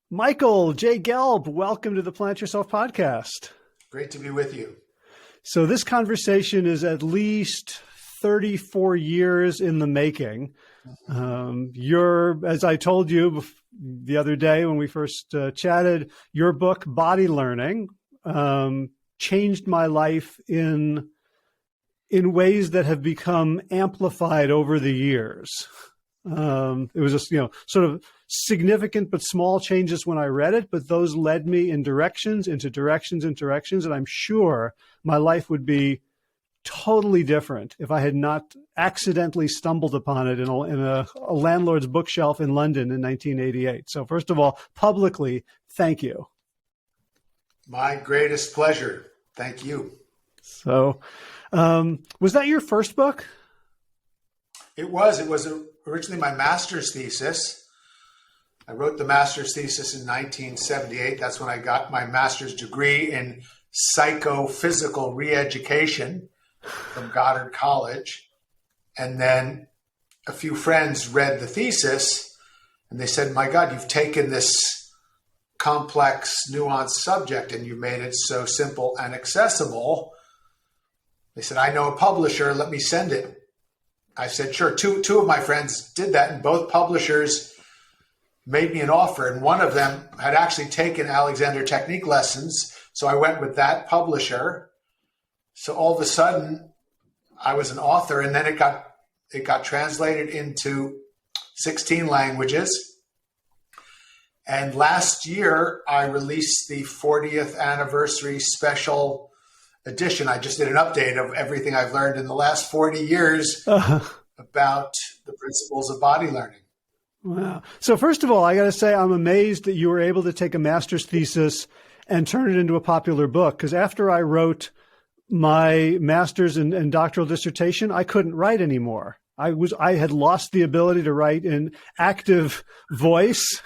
Michael J Gelb, welcome to the Plant Yourself podcast. Great to be with you. So this conversation is at least 34 years in the making. As I told you the other day when we first chatted, your book, Body Learning, changed my life in ways that have become amplified over the years. It was just, sort of significant but small changes when I read it, but those led me into directions, and I'm sure my life would be totally different if I had not accidentally stumbled upon it in a landlord's bookshelf in London in 1988. So first of all, publicly, thank you. My greatest pleasure. Thank you. So was that your first book? It was originally my master's thesis. I wrote the master's thesis in 1978. That's when I got my master's degree in psychophysical re-education from Goddard College. And then a few friends read the thesis and they said, my God, you've taken this complex, nuanced subject and you've made it so simple and accessible. They said, I know a publisher, let me send it. I said, sure. Two of my friends did that, and both publishers made me an offer. And one of them had actually taken Alexander technique lessons. So I went with that publisher. So all of a sudden I was an author, and then it got translated into 16 languages. And last year I released the 40th anniversary special edition. I just did an update of everything I've learned in the last 40 years about the principles of body learning. Wow. So first of all, I got to say, I'm amazed that you were able to take a master's thesis and turn it into a popular book. Because after I wrote my master's and doctoral dissertation, I couldn't write anymore. I had lost the ability to write in active voice.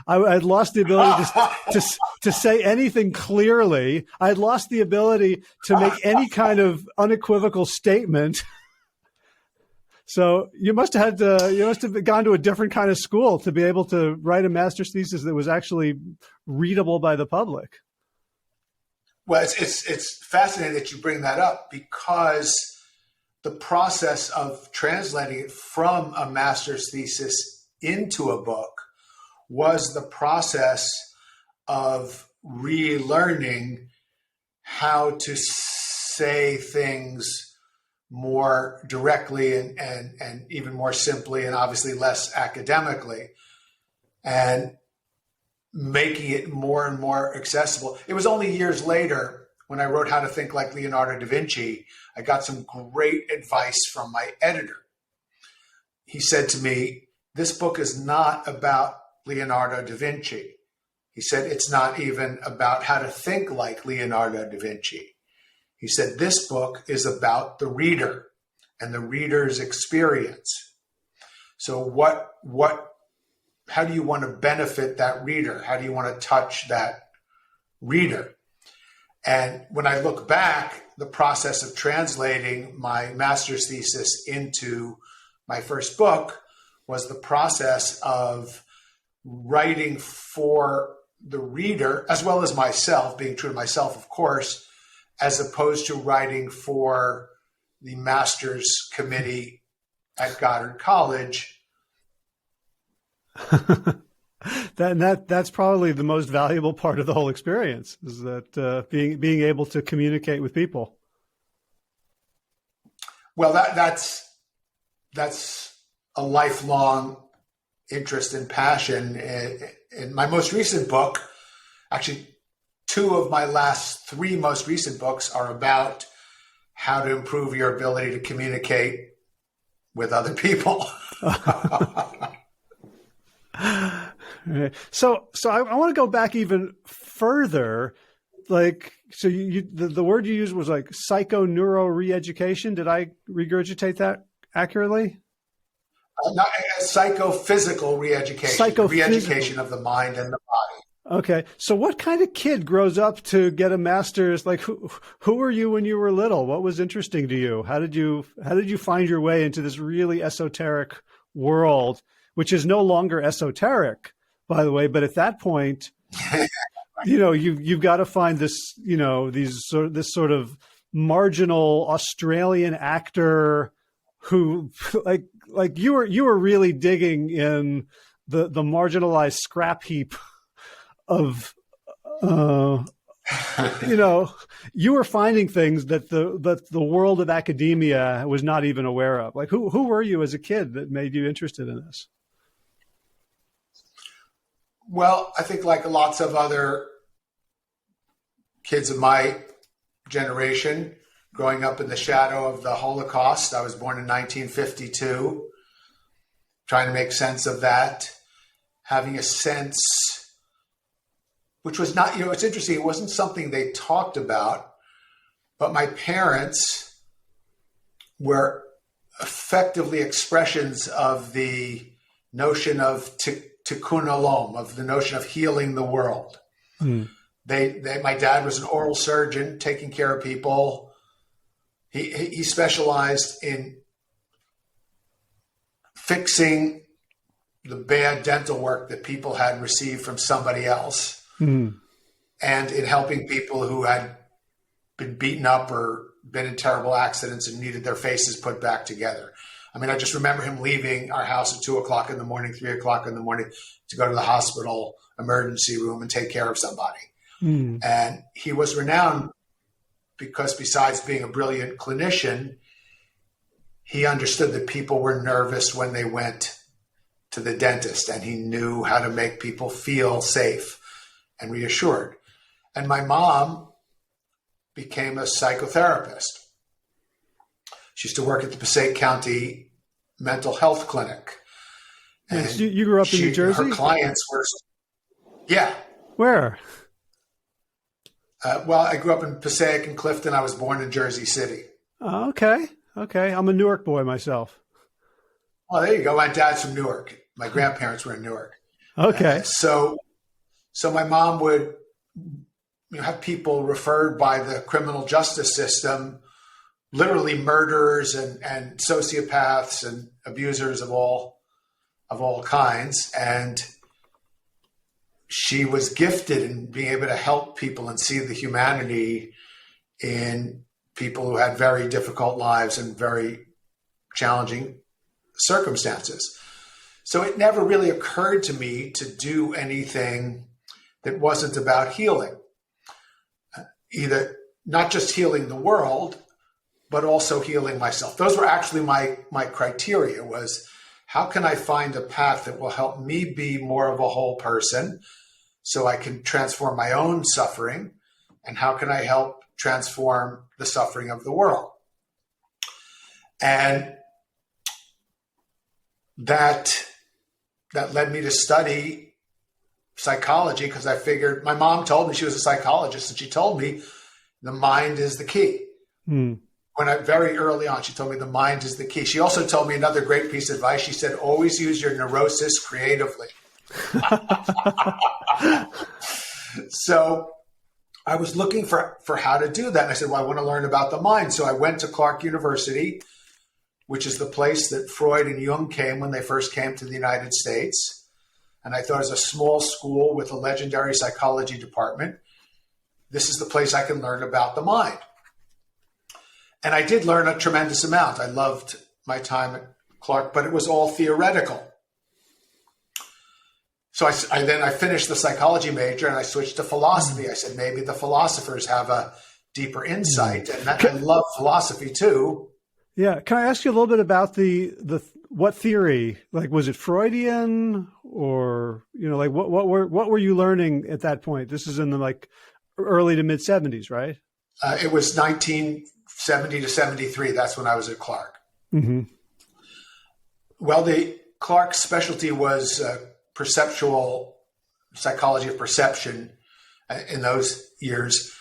I had lost the ability to say anything clearly. I had lost the ability to make any kind of unequivocal statement. So you must have gone to a different kind of school to be able to write a master's thesis that was actually readable by the public. Well, it's fascinating that you bring that up, because the process of translating it from a master's thesis into a book was the process of relearning how to say things more directly and even more simply, and obviously less academically, and making it more and more accessible. It was only years later when I wrote How to Think Like Leonardo da Vinci, I got some great advice from my editor. He said to me, this book is not about Leonardo da Vinci. He said, it's not even about how to think like Leonardo da Vinci. He said, this book is about the reader and the reader's experience. So how do you want to benefit that reader? How do you want to touch that reader? And when I look back, the process of translating my master's thesis into my first book was the process of writing for the reader, as well as myself, being true to myself, of course, as opposed to writing for the master's committee at Goddard College. That's probably the most valuable part of the whole experience, is that being able to communicate with people. Well, that's a lifelong interest and passion. In my most recent book, actually, two of my last three most recent books are about how to improve your ability to communicate with other people. So I want to go back even further. So the word you used was like psychoneuro re-education. Did I regurgitate that accurately? Psychophysical re-education, re-education of the mind and the body. Okay. So what kind of kid grows up to get a master's? Like who were you when you were little? What was interesting to you? How did you find your way into this really esoteric world, which is no longer esoteric, by the way. But at that point, you've got to find this, this sort of marginal Australian actor who, like you were really digging in the marginalized scrap heap of, you were finding things that the world of academia was not even aware of. Like, who were you as a kid that made you interested in this? Well, I think like lots of other kids of my generation, growing up in the shadow of the Holocaust, I was born in 1952, trying to make sense of that, having a sense, which was not, it's interesting, it wasn't something they talked about, but my parents were effectively expressions of the notion of tikkun olam, of the notion of healing the world. Mm. My dad was an oral surgeon, taking care of people. He specialized in fixing the bad dental work that people had received from somebody else, and in helping people who had been beaten up or been in terrible accidents and needed their faces put back together. I mean, I just remember him leaving our house at 2 o'clock in the morning, 3 o'clock in the morning to go to the hospital emergency room and take care of somebody. And he was renowned because besides being a brilliant clinician, he understood that people were nervous when they went to the dentist, and he knew how to make people feel safe and reassured. And my mom became a psychotherapist. She used to work at the Passaic County Mental Health Clinic. And you grew up in New Jersey? Her clients were, yeah. Where? Well, I grew up in Passaic and Clifton. I was born in Jersey City. Oh, okay. I'm a Newark boy myself. Oh, there you go. My dad's from Newark. My grandparents were in Newark. Okay. So my mom would have people referred by the criminal justice system, literally murderers and sociopaths and abusers of all kinds. And she was gifted in being able to help people and see the humanity in people who had very difficult lives and very challenging circumstances. So it never really occurred to me to do anything that wasn't about healing, either not just healing the world, but also healing myself. Those were actually my criteria, was how can I find a path that will help me be more of a whole person so I can transform my own suffering, and how can I help transform the suffering of the world? And that led me to study psychology, because I figured, my mom told me, she was a psychologist, and she told me the mind is the key. Very early on, she told me the mind is the key. She also told me another great piece of advice. She said, always use your neurosis creatively. So I was looking for how to do that. And I said, well, I want to learn about the mind. So I went to Clark University, which is the place that Freud and Jung came when they first came to the United States. And I thought it was a small school with a legendary psychology department. This is the place I can learn about the mind. And I did learn a tremendous amount. I loved my time at Clark, but it was all theoretical. So I finished the psychology major and I switched to philosophy. I said, maybe the philosophers have a deeper insight. And I love philosophy too. Yeah. Can I ask you a little bit about what theory? Like, was it Freudian, or, what were you learning at that point? This is in the early to mid 70s, right? It was 1970 to 73. That's when I was at Clark. Mm-hmm. Well, the Clark's specialty was perceptual psychology of perception in those years.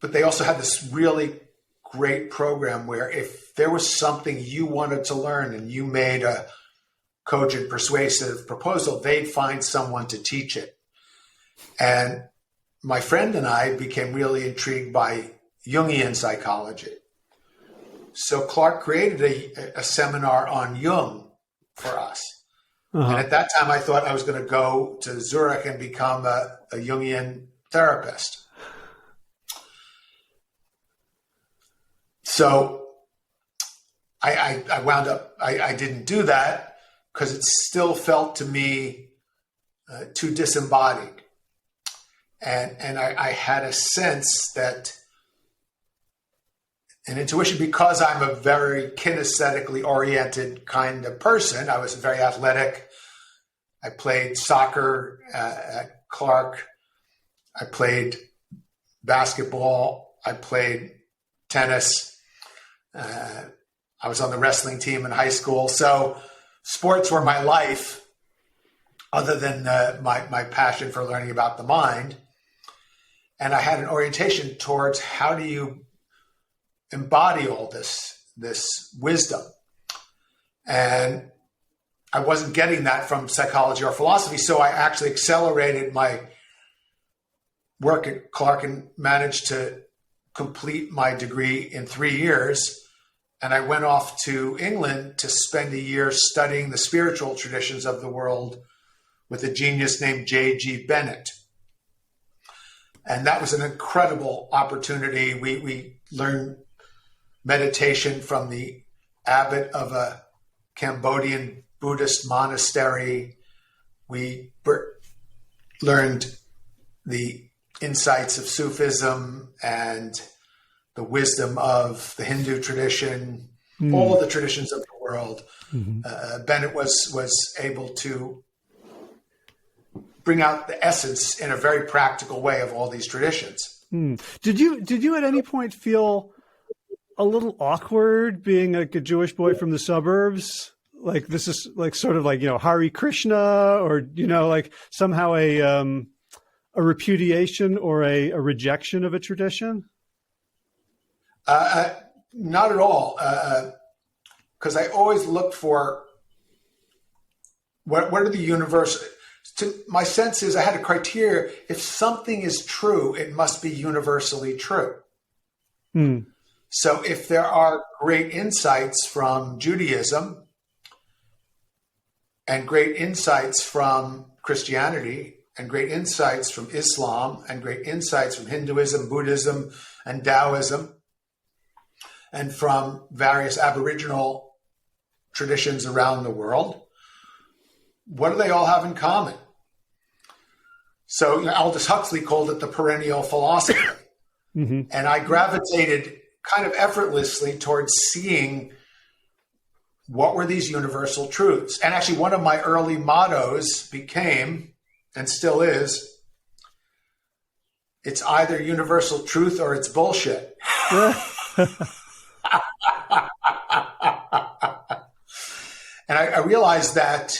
But they also had this really great program where if there was something you wanted to learn and you made a cogent, persuasive proposal, they'd find someone to teach it. And my friend and I became really intrigued by Jungian psychology. So Clark created a seminar on Jung for us. And at that time, I thought I was going to go to Zurich and become a Jungian therapist. So I wound up, I didn't do that because it still felt to me too disembodied. And I had a sense that an intuition, because I'm a very kinesthetically oriented kind of person. I was very athletic. I played soccer at Clark. I played basketball. I played tennis. I was on the wrestling team in high school. So sports were my life, other than my passion for learning about the mind. And I had an orientation towards how do you embody all this wisdom. And I wasn't getting that from psychology or philosophy. So I actually accelerated my work at Clark and managed to complete my degree in 3 years. And I went off to England to spend a year studying the spiritual traditions of the world with a genius named J. Bennett. And that was an incredible opportunity. We learned meditation from the abbot of a Cambodian Buddhist monastery. We learned the insights of Sufism and the wisdom of the Hindu tradition, all of the traditions of the world. Bennett was able to bring out the essence in a very practical way of all these traditions. Did you at any point feel a little awkward being like a Jewish boy from the suburbs? Like this is like sort of like, Hare Krishna, or, like somehow a repudiation or a rejection of a tradition? Not at all. Because I always looked for what are the universal. My sense is I had a criteria. If something is true, it must be universally true. So if there are great insights from Judaism and great insights from Christianity and great insights from Islam and great insights from Hinduism, Buddhism, and Taoism, and from various Aboriginal traditions around the world, what do they all have in common? So Aldous Huxley called it the perennial philosophy. And I gravitated kind of effortlessly towards seeing what were these universal truths. And actually one of my early mottos became, and still is, it's either universal truth or it's bullshit. And I realized that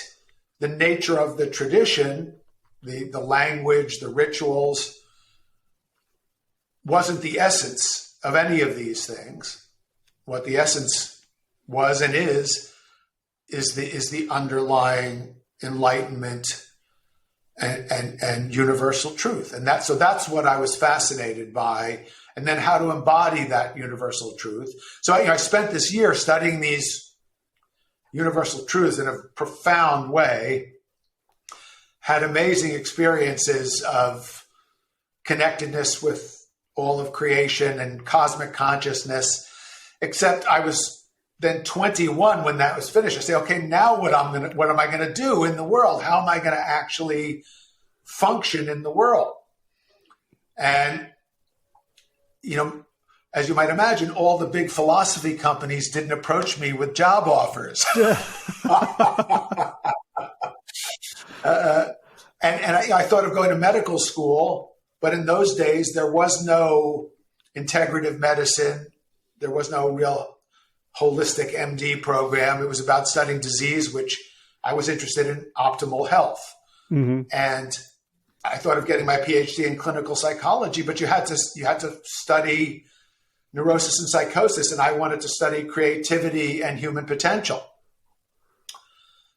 the nature of the tradition, the language, the rituals, wasn't the essence of any of these things. What the essence was and is the underlying enlightenment and universal truth. And that's what I was fascinated by. And then how to embody that universal truth. So I spent this year studying these universal truths in a profound way, had amazing experiences of connectedness with all of creation and cosmic consciousness, except I was then 21 when that was finished. I say, okay, now what am I going to do in the world? How am I going to actually function in the world? And, as you might imagine, all the big philosophy companies didn't approach me with job offers. And I thought of going to medical school, but in those days, there was no integrative medicine. There was no real holistic MD program. It was about studying disease, which I was interested in optimal health. And I thought of getting my PhD in clinical psychology, but you had to study neurosis and psychosis, and I wanted to study creativity and human potential.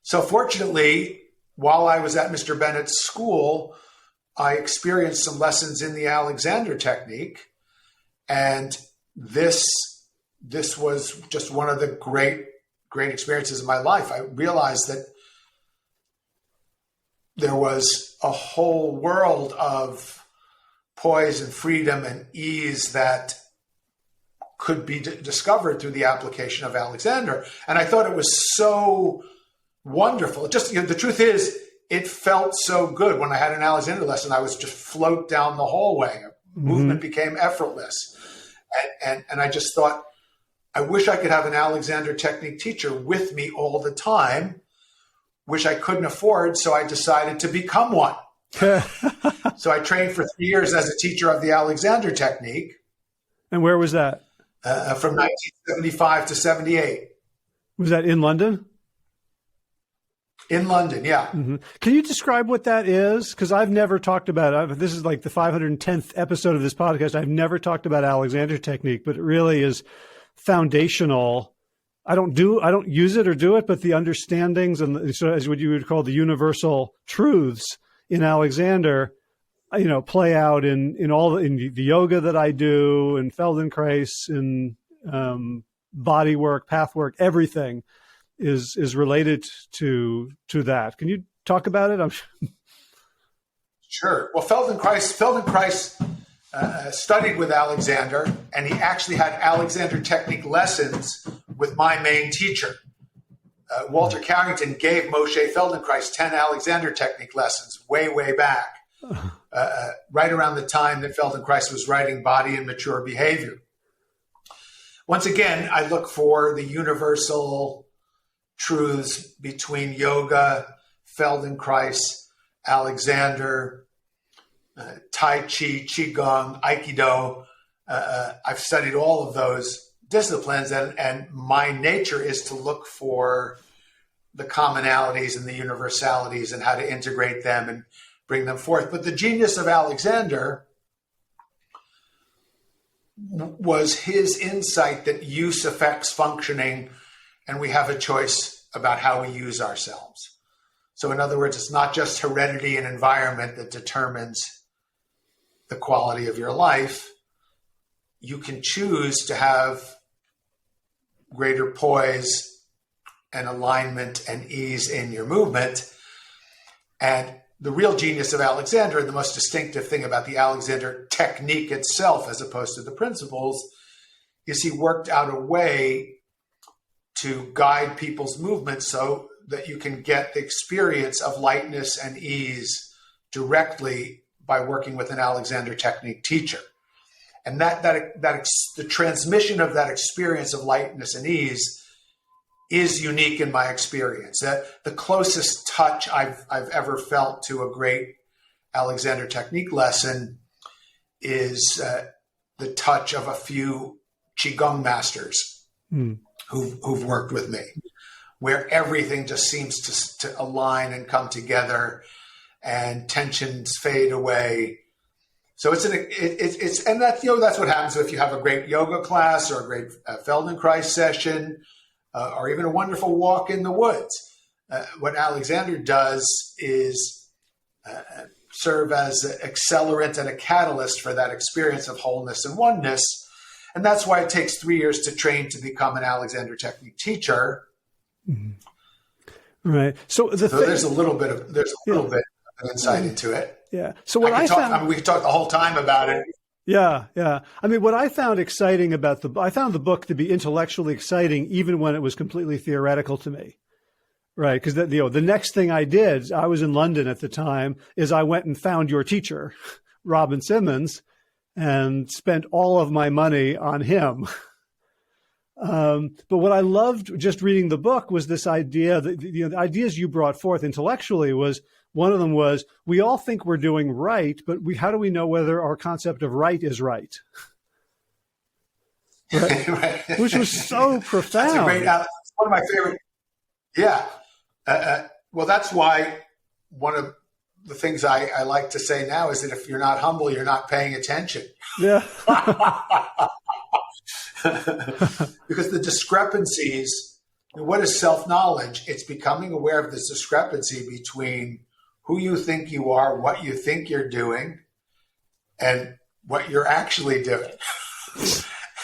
So fortunately, while I was at Mr. Bennett's school, I experienced some lessons in the Alexander technique, and this was just one of the great experiences of my life. I realized that there was a whole world of poise and freedom and ease that could be discovered through the application of Alexander. And I thought it was so wonderful. Just, the truth is, it felt so good. When I had an Alexander lesson, I was just float down the hallway. Movement became effortless. And I just thought, I wish I could have an Alexander technique teacher with me all the time, which I couldn't afford. So I decided to become one. So I trained for 3 years as a teacher of the Alexander technique. And where was that? From 1975 to 78. Was that in London? In London, yeah. Can you describe what that is? Because I've never talked about it. This is like the 510th episode of this podcast. I've never talked about Alexander technique, but it really is foundational. I don't use it or do it, but the understandings and so as what you would call the universal truths in Alexander, play out in the yoga that I do, in Feldenkrais, in body work, path work, everything is related to that. Can you talk about it? Sure. Well, Feldenkrais studied with Alexander, and he actually had Alexander technique lessons with my main teacher. Walter Carrington gave Moshe Feldenkrais 10 Alexander technique lessons way back, right around the time that Feldenkrais was writing Body and Mature Behavior. Once again, I look for the universal truths between yoga, Feldenkrais, Alexander, Tai Chi, Qigong, Aikido. I've studied all of those disciplines, and my nature is to look for the commonalities and the universalities and how to integrate them and bring them forth. But the genius of Alexander was his insight that use affects functioning, and we have a choice about how we use ourselves. So in other words, it's not just heredity and environment that determines the quality of your life. You can choose to have greater poise and alignment and ease in your movement. And the real genius of Alexander, and the most distinctive thing about the Alexander technique itself, as opposed to the principles, is he worked out a way to guide people's movement so that you can get the experience of lightness and ease directly by working with an Alexander technique teacher. And the transmission of that experience of lightness and ease is unique in my experience. The closest touch I've ever felt to a great Alexander technique lesson is the touch of a few Qigong masters who've worked with me, where everything just seems to align and come together and tensions fade away. So it's that's what happens if you have a great yoga class or a great Feldenkrais session, or even a wonderful walk in the woods. What Alexander does is serve as an accelerant and a catalyst for that experience of wholeness and oneness. And that's why it takes 3 years to train to become an Alexander technique teacher. Right. So there's a little bit of insight into it. Yeah. So what I found, we could talk the whole time about it. Yeah. I mean, what I found exciting about I found the book to be intellectually exciting, even when it was completely theoretical to me. Right. Because the next thing I did, I was in London at the time, is I went and found your teacher, Robin Simmons, and spent all of my money on him. But what I loved just reading the book was this idea that the ideas you brought forth intellectually was, one of them was, we all think we're doing right, but how do we know whether our concept of right is right? Right? Right. Which was so profound. That's a great, it's one of my favorite. Yeah. Well, that's why one of the things I like to say now is that if you're not humble, you're not paying attention. Yeah. Because the discrepancies, what is self-knowledge? It's becoming aware of this discrepancy between who you think you are, what you think you're doing, and what you're actually doing.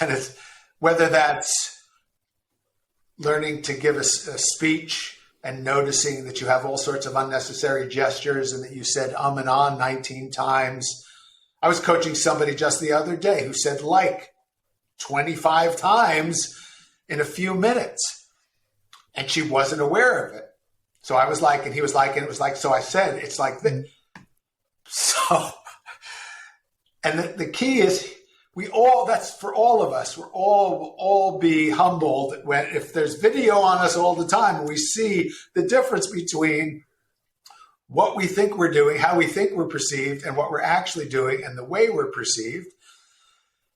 And it's whether that's learning to give a speech and noticing that you have all sorts of unnecessary gestures and that you said and on 19 times. I was coaching somebody just the other day who said like 25 times in a few minutes, and she wasn't aware of it. So I was like, and he was like, and it was like, so I said, it's like this. So, and the key is that's for all of us. We'll all be humbled if there's video on us all the time and we see the difference between what we think we're doing, how we think we're perceived, and what we're actually doing and the way we're perceived.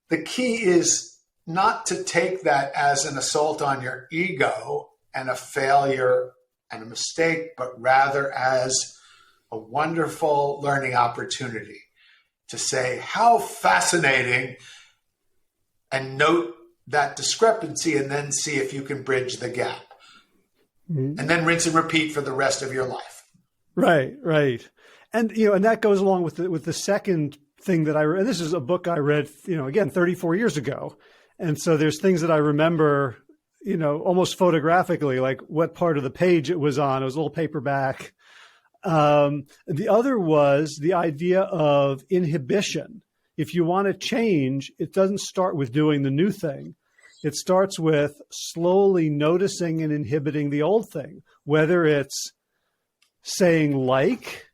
The key is not to take that as an assault on your ego and a failure and a mistake, but rather as a wonderful learning opportunity to say, how fascinating, and note that discrepancy and then see if you can bridge the gap. Mm-hmm. And then rinse and repeat for the rest of your life. Right, right. And, and that goes along with the second thing that I read. This is a book I read, again, 34 years ago. And so there's things that I remember, almost photographically, like what part of the page it was on. It was a little paperback. The other was the idea of inhibition. If you want to change, it doesn't start with doing the new thing. It starts with slowly noticing and inhibiting the old thing, whether it's saying like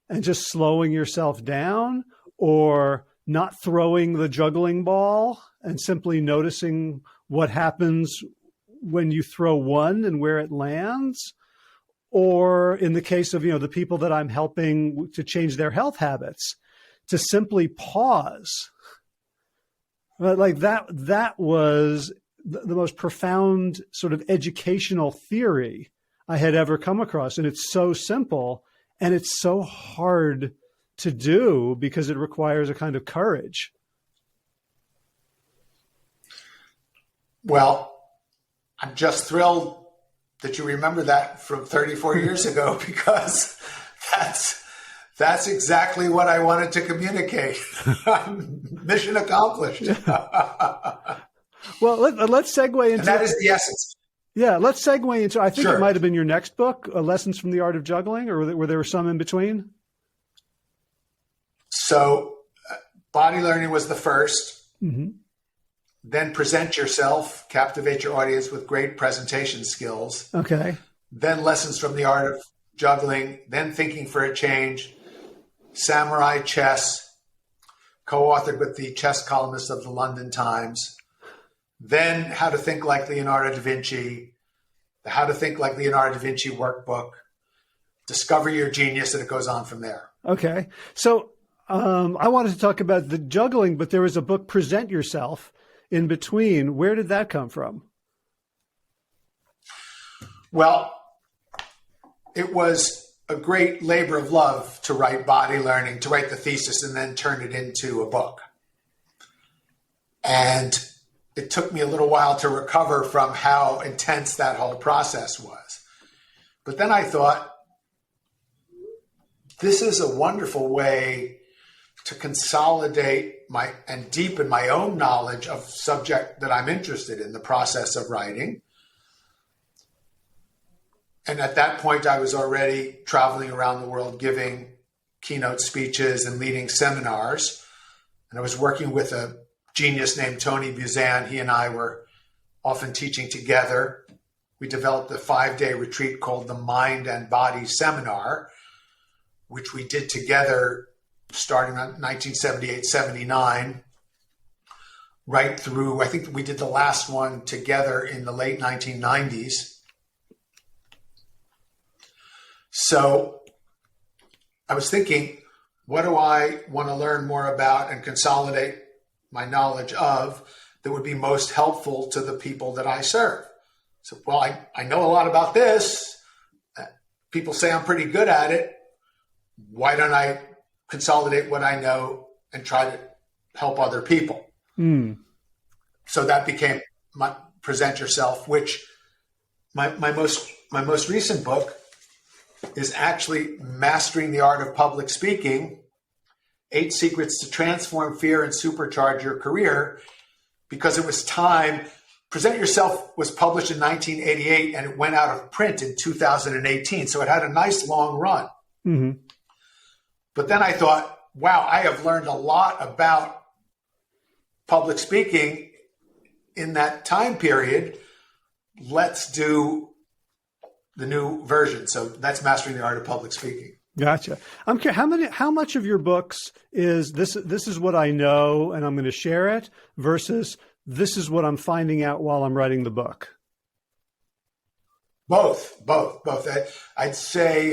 and just slowing yourself down, or not throwing the juggling ball and simply noticing what happens when you throw one and where it lands. Or in the case of, the people that I'm helping to change their health habits, to simply pause. Like that was the most profound sort of educational theory I had ever come across. And it's so simple and it's so hard to do because it requires a kind of courage. Well, I'm just thrilled that you remember that from 34 years ago, because that's exactly what I wanted to communicate. Mission accomplished. Well, let's segue into... And that is the essence. Yeah, let's segue into, I think Sure. It might have been your next book, Lessons from the Art of Juggling, or were there some in between? So body learning was the first. Mm-hmm. Then present yourself, captivate your audience with great presentation skills. Okay. Then lessons from the art of juggling. Then thinking for a change. Samurai chess, co-authored with the chess columnist of the London Times. Then how to think like Leonardo da Vinci, the How to Think Like Leonardo da Vinci workbook, Discover Your Genius, and it goes on from there. Okay. So I wanted to talk about the juggling, but there was a book, Present Yourself, in between. Where did that come from? Well, it was a great labor of love to write body learning, to write the thesis and then turn it into a book. And it took me a little while to recover from how intense that whole process was. But then I thought, this is a wonderful way to consolidate and deepen my own knowledge of subject that I'm interested in, the process of writing. And at that point, I was already traveling around the world giving keynote speeches and leading seminars. And I was working with a genius named Tony Buzan. He and I were often teaching together. We developed a 5-day retreat called the Mind and Body Seminar, which we did together starting in 1978-79, right through, I think we did the last one together in the late 1990s. So I was thinking, what do I want to learn more about and consolidate my knowledge of that would be most helpful to the people that I serve? So, well, I know a lot about this. People say I'm pretty good at it. Why don't I consolidate what I know and try to help other people? So that became my Present Yourself, which my most recent book is actually Mastering the Art of Public Speaking, 8 Secrets to Transform Fear and Supercharge Your Career, because it was time. Present Yourself was published in 1988 and it went out of print in 2018. So it had a nice long run. Mm-hmm. But then I thought, wow, I have learned a lot about public speaking in that time period. Let's do the new version. So that's Mastering the Art of Public Speaking. Gotcha. I'm curious, how much of your books is this is what I know and I'm going to share it versus this is what I'm finding out while I'm writing the book? Both. I'd say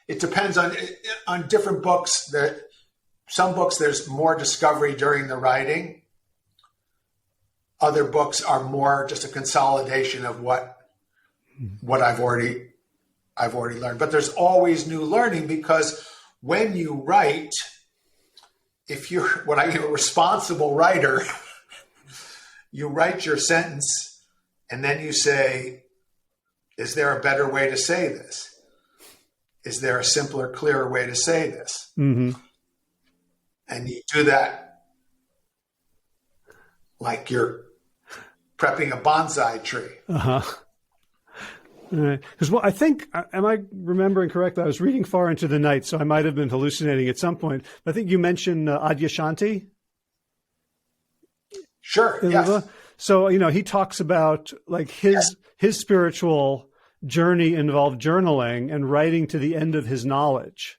it depends on different books. Some books, there's more discovery during the writing. Other books are more just a consolidation of what I've already learned. But there's always new learning, because when you write, if you're a responsible writer, you write your sentence and then you say, is there a better way to say this? Is there a simpler, clearer way to say this? Mm-hmm. And you do that like you're prepping a bonsai tree. Uh-huh. Because I think, am I remembering correctly? I was reading far into the night, so I might have been hallucinating at some point. I think you mentioned Adyashanti. Sure. Yes. So, he talks about like his spiritual journey involved journaling and writing to the end of his knowledge.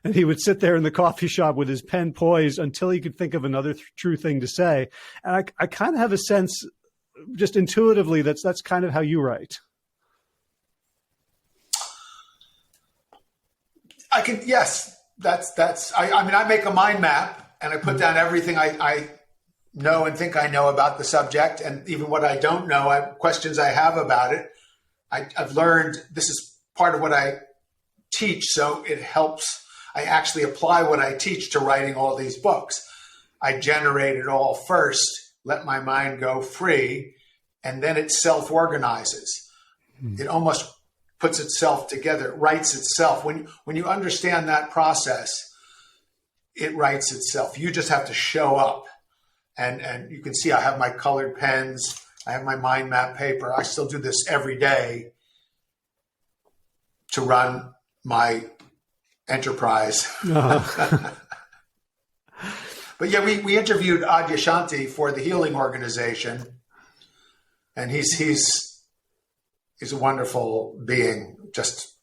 And he would sit there in the coffee shop with his pen poised until he could think of another true thing to say. And I kind of have a sense, just intuitively, that's kind of how you write. Yes, I make a mind map and I put down everything I know and think I know about the subject, and even what I don't know, questions I have about it. I've learned this is part of what I teach, so it helps. I actually apply what I teach to writing all these books. I generate it all first, let my mind go free, and then it self-organizes. It almost puts itself together, it writes itself. When you understand that process, it writes itself. You just have to show up. And you can see I have my colored pens, I have my mind map paper. I still do this every day to run my enterprise. Uh-huh. But yeah, we interviewed Adyashanti for the Healing Organization, and he's a wonderful being, just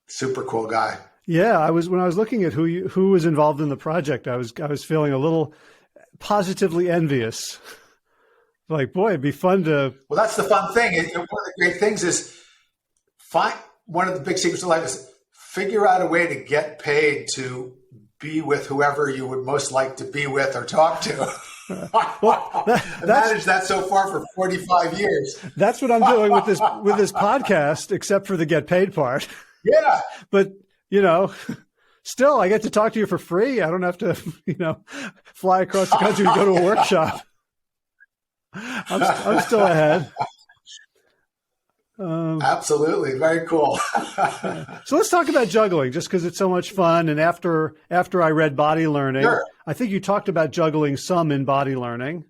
super cool guy. Yeah, when I was looking at who was involved in the project, I was feeling a little positively envious. Like, boy, it'd be fun to. Well, that's the fun thing. One of the great things is one of the big secrets of life is figure out a way to get paid to be with whoever you would most like to be with or talk to. Well, I managed that so far for 45 years. That's what I'm doing with this podcast, except for the get paid part. Yeah. But, still, I get to talk to you for free. I don't have to, fly across the country to go to a workshop. I'm still ahead. Absolutely. Very cool. So let's talk about juggling, just because it's so much fun. And after I read Body Learning, sure. I think you talked about juggling some in Body Learning.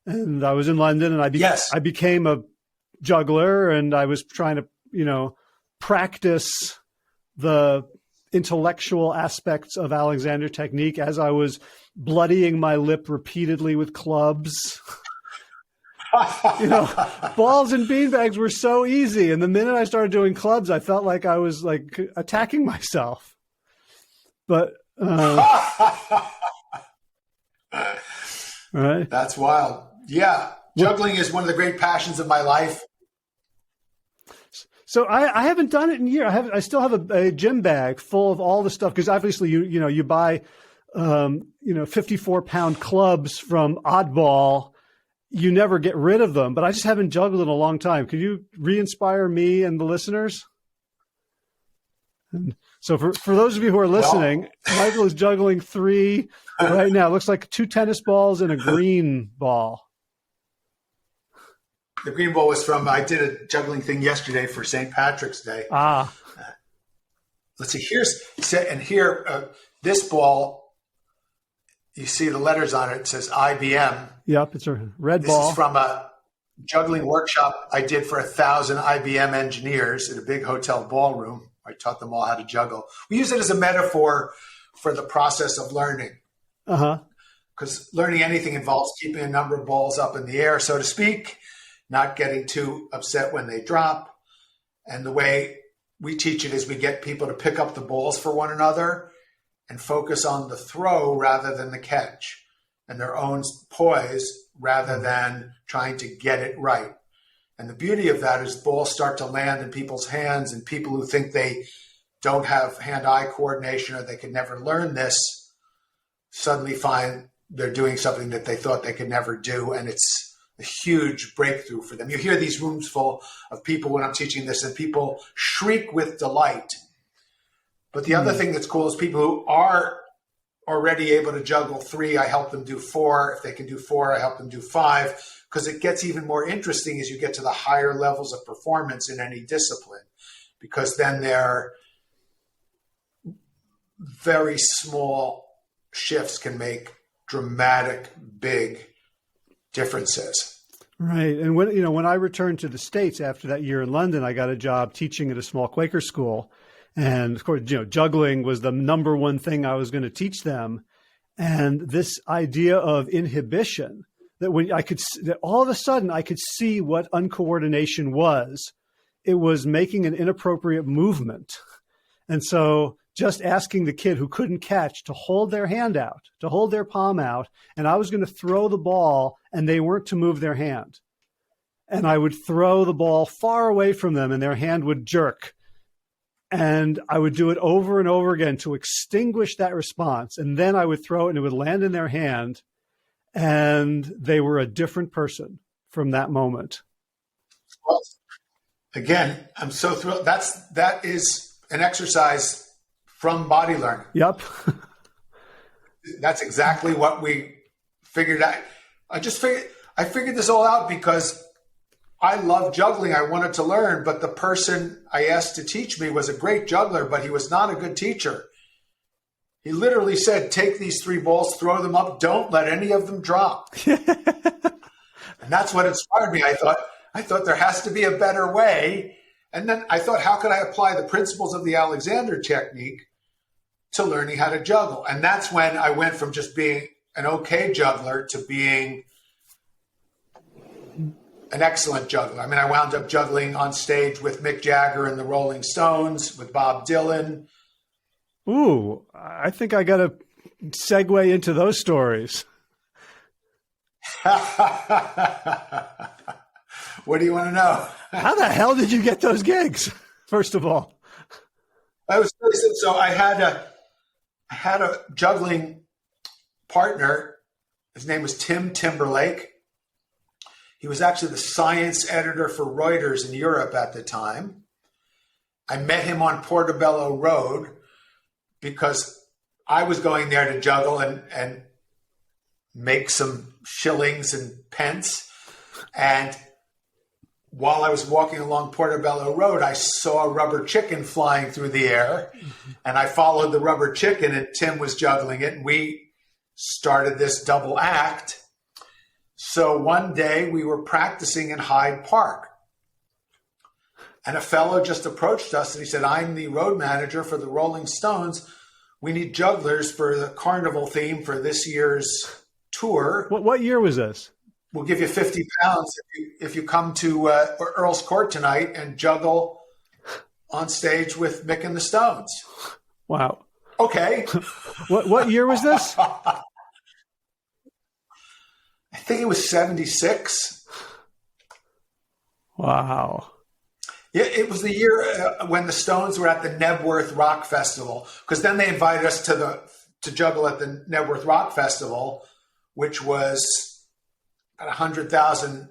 And I was in London and I became a juggler, and I was trying to, practice the intellectual aspects of Alexander technique as I was bloodying my lip repeatedly with clubs. Balls and beanbags were so easy. And the minute I started doing clubs, I felt like I was like attacking myself. But, right. That's wild. Yeah. Juggling is one of the great passions of my life. So I haven't done it in years. I still have a gym bag full of all the stuff, because obviously you buy 54-pound clubs from Oddball. You never get rid of them, but I just haven't juggled in a long time. Could you re-inspire me and the listeners? And so for those of you who are listening, Michael is juggling 3 right now. It looks like 2 tennis balls and a green ball. The green ball was I did a juggling thing yesterday for St. Patrick's Day. Let's see, here, this ball, you see the letters on it. It says IBM. Yep, it's a red ball. This is from a juggling workshop I did for 1,000 IBM engineers in a big hotel ballroom. I taught them all how to juggle. We use it as a metaphor for the process of learning. Because learning anything involves keeping a number of balls up in the air, so to speak, not getting too upset when they drop. And the way we teach it is we get people to pick up the balls for one another and focus on the throw rather than the catch, and their own poise rather than trying to get it right. And the beauty of that is balls start to land in people's hands, and people who think they don't have hand-eye coordination or they could never learn this suddenly find they're doing something that they thought they could never do, and it's a huge breakthrough for them. You hear these rooms full of people when I'm teaching this, and people shriek with delight. But the other thing that's cool is people who are already able to juggle 3, I help them do 4. If they can do 4, I help them do 5, because it gets even more interesting as you get to the higher levels of performance in any discipline, because then they're very small shifts can make dramatic, big differences. Right. And when I returned to the States after that year in London, I got a job teaching at a small Quaker school. And of course, juggling was the number one thing I was going to teach them. And this idea of inhibition, that that all of a sudden I could see what uncoordination was. It was making an inappropriate movement. And so just asking the kid who couldn't catch to hold their hand out, to hold their palm out, and I was going to throw the ball and they weren't to move their hand. And I would throw the ball far away from them and their hand would jerk. And I would do it over and over again to extinguish that response. And then I would throw it and it would land in their hand, and they were a different person from that moment. Well, again, I'm so thrilled. That is an exercise from body learning. Yep. That's exactly what we figured out. I figured this all out because I love juggling. I wanted to learn, but the person I asked to teach me was a great juggler, but he was not a good teacher. He literally said, take these 3 balls, throw them up, don't let any of them drop. And that's what inspired me. I thought there has to be a better way. And then I thought, how could I apply the principles of the Alexander technique to learning how to juggle? And that's when I went from just being an okay juggler to being an excellent juggler. I mean, I wound up juggling on stage with Mick Jagger and the Rolling Stones, with Bob Dylan. Ooh, I think I got to segue into those stories. What do you want to know? How the hell did you get those gigs, first of all? So I had a juggling partner. His name was Tim Timberlake. He was actually the science editor for Reuters in Europe at the time. I met him on Portobello Road because I was going there to juggle and make some shillings and pence. And while I was walking along Portobello Road, I saw a rubber chicken flying through the air. And I followed the rubber chicken, and Tim was juggling it. And we started this double act. So one day we were practicing in Hyde Park, and a fellow just approached us and he said, I'm the road manager for the Rolling Stones. We need jugglers for the carnival theme for this year's tour. What year was this? We'll give you 50 pounds if you come to Earl's Court tonight and juggle on stage with Mick and the Stones. Wow. Okay. What year was this? I think it was 76. Wow. Yeah, it was the year when the Stones were at the Nebworth Rock Festival, because then they invited us to juggle at the Nebworth Rock Festival, which was 100,000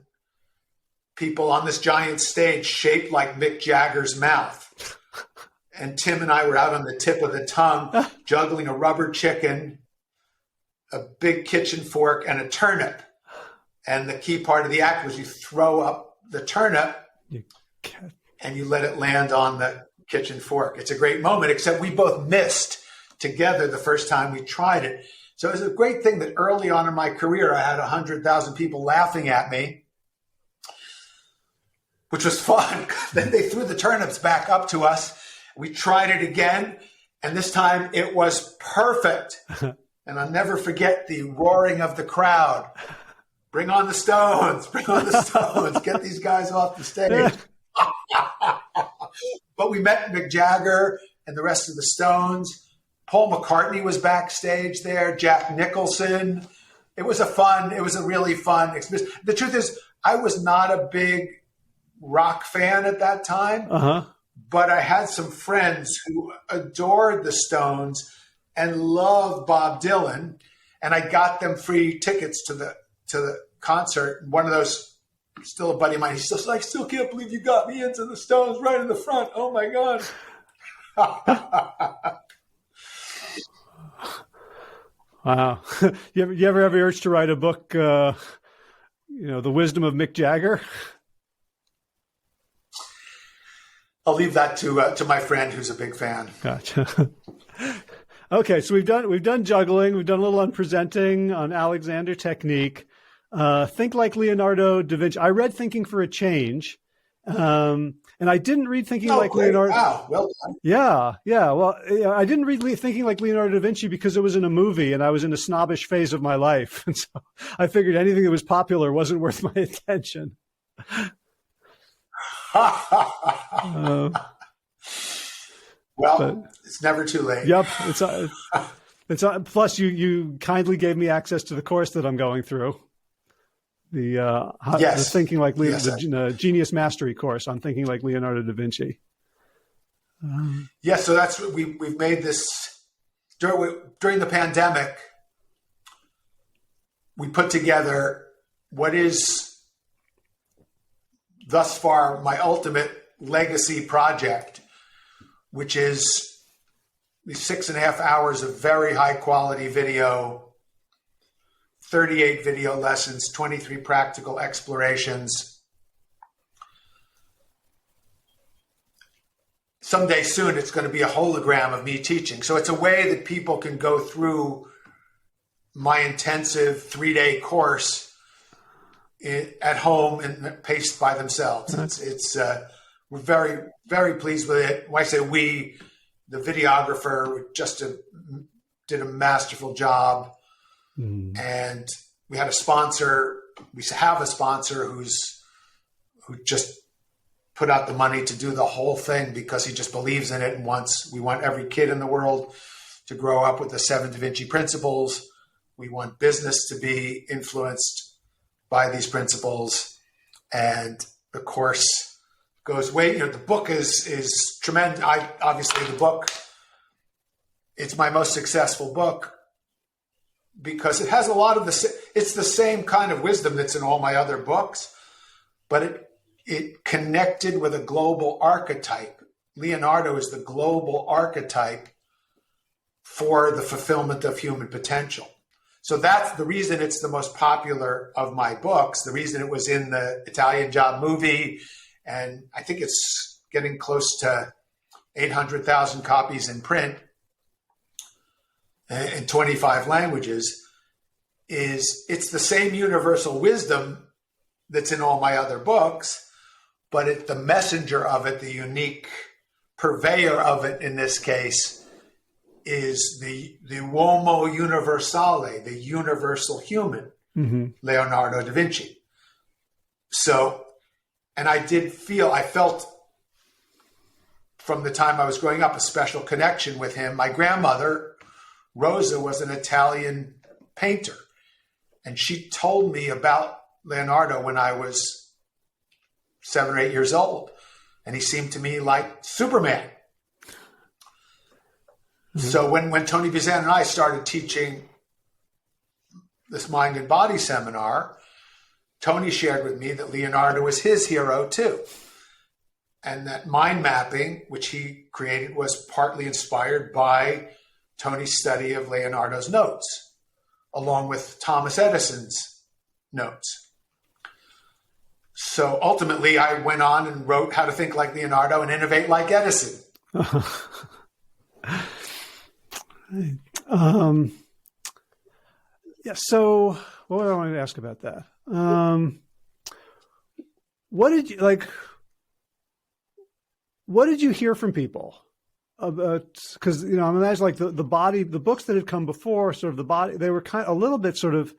people on this giant stage shaped like Mick Jagger's mouth. And Tim and I were out on the tip of the tongue juggling a rubber chicken, a big kitchen fork, and a turnip. And the key part of the act was you throw up the turnip and you let it land on the kitchen fork. It's a great moment, except we both missed together the first time we tried it. So it was a great thing that early on in my career, I had 100,000 people laughing at me. which was fun. Then they threw the turnips back up to us. We tried it again, and this time it was perfect. And I'll never forget the roaring of the crowd. Bring on the Stones, bring on the Stones, get these guys off the stage. But we met Mick Jagger and the rest of the Stones. Paul McCartney was backstage there, Jack Nicholson. It was a really fun experience. The truth is, I was not a big rock fan at that time, but I had some friends who adored the Stones and loved Bob Dylan, and I got them free tickets to the concert. One of those, still a buddy of mine, he's still like, still can't believe you got me into the Stones right in the front. Oh my God. Wow. You ever have the urge to write a book, The Wisdom of Mick Jagger? I'll leave that to my friend who's a big fan. Gotcha. Okay, so we've done juggling, we've done a little on presenting, on Alexander technique. Think like Leonardo da Vinci. I read Thinking for a Change, and I didn't read Thinking like great. Leonardo. Wow, well done. Yeah. Well, I didn't read Thinking like Leonardo da Vinci because it was in a movie, and I was in a snobbish phase of my life, and so I figured anything that was popular wasn't worth my attention. Well, it's never too late. Yep. It's plus you kindly gave me access to the course that I'm going through. The Thinking like the Genius Mastery course on Thinking like Leonardo da Vinci. So that's what we've made this during the pandemic. We put together what is thus far my ultimate legacy project, which is these 6.5 hours of very high quality video, 38 video lessons, 23 practical explorations. Someday soon, it's going to be a hologram of me teaching. So it's a way that people can go through my intensive 3-day course at home and paced by themselves. We're very, very pleased with it. When I say we, the videographer just did a masterful job. And we had a sponsor. We have a sponsor who just put out the money to do the whole thing because he just believes in it and we want every kid in the world to grow up with the 7 Da Vinci principles. We want business to be influenced by these principles, and the course goes way. The book is tremendous. Obviously the book, it's my most successful book because it has a lot of it's the same kind of wisdom that's in all my other books, but it connected with a global archetype. Leonardo is the global archetype for the fulfillment of human potential. So that's the reason it's the most popular of my books, the reason it was in the Italian Job movie, and I think it's getting close to 800,000 copies in print in 25 languages, it's the same universal wisdom that's in all my other books, but the messenger of it, the unique purveyor of it in this case, is the uomo universale, the universal human, Leonardo da Vinci. So, and I felt from the time I was growing up a special connection with him. My grandmother, Rosa, was an Italian painter, and she told me about Leonardo when I was 7 or 8 years old, and he seemed to me like Superman. So when Tony Bizan and I started teaching this mind and body seminar, Tony shared with me that Leonardo was his hero too. And that mind mapping, which he created, was partly inspired by Tony's study of Leonardo's notes, along with Thomas Edison's notes. So ultimately, I went on and wrote How to Think Like Leonardo and Innovate Like Edison. So what do I want to ask about that? What did you like? what did you hear from people? Because, I'm imagining like the books that had come before, sort of the body, they were kind of a little bit sort of,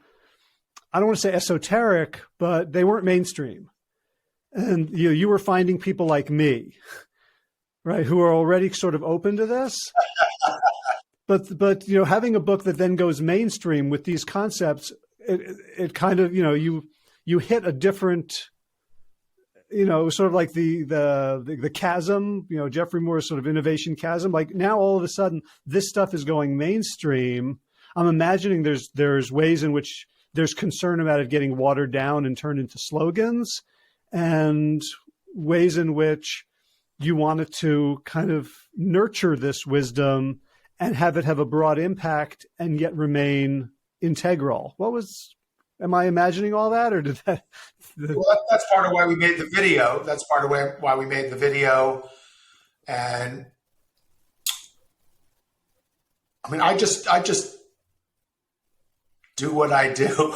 I don't want to say esoteric, but they weren't mainstream. And you were finding people like me, right, who are already sort of open to this. But having a book that then goes mainstream with these concepts, it kind of, you hit a different, sort of like the chasm, Jeffrey Moore's sort of innovation chasm. Like now all of a sudden this stuff is going mainstream. I'm imagining there's ways in which there's concern about it getting watered down and turned into slogans, and ways in which you wanted to kind of nurture this wisdom and have it have a broad impact and yet remain integral. Am I imagining all that, or did that? Well, that's part of why we made the video. That's part of why we made the video. And I mean, I just do what I do.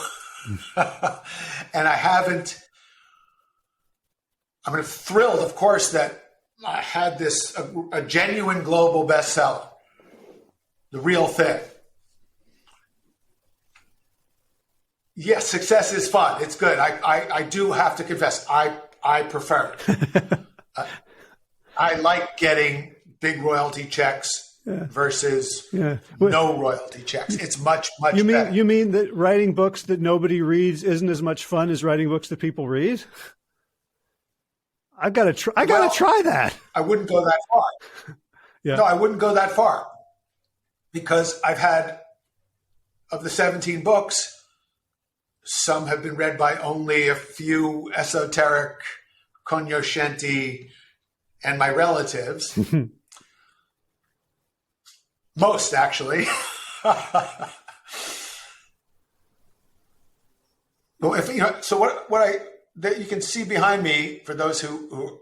And I'm thrilled, of course, that I had this, a genuine global bestseller, the real thing. Yes, success is fun. It's good. I do have to confess, I prefer it. I like getting big royalty checks versus no royalty checks. It's much better. You mean that writing books that nobody reads isn't as much fun as writing books that people read? I gotta try that. I wouldn't go that far. Yeah. No, I wouldn't go that far, because I've had, of the 17 books, some have been read by only a few esoteric cognoscenti and my relatives. Most, actually. Well, so what that you can see behind me, for those who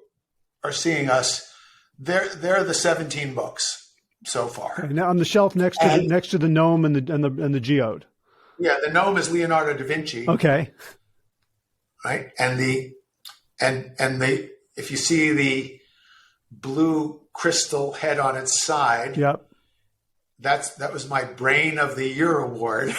are seeing us, they're the 17 books so far. Okay, now on the shelf next to the gnome and the geode. Yeah, the gnome is Leonardo da Vinci. Okay. Right? And if you see the blue crystal head on its side, yep. That was my Brain of the Year award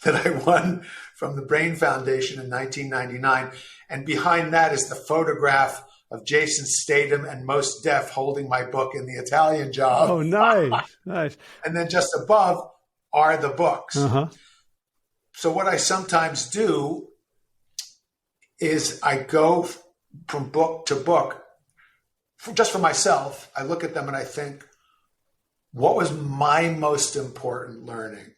that I won from the Brain Foundation in 1999. And behind that is the photograph of Jason Statham and Mos Def holding my book in The Italian Job. Oh, nice. Nice. And then just above are the books. Uh-huh. So what I sometimes do is I go from book to book, just for myself. I look at them and I think, what was my most important learning?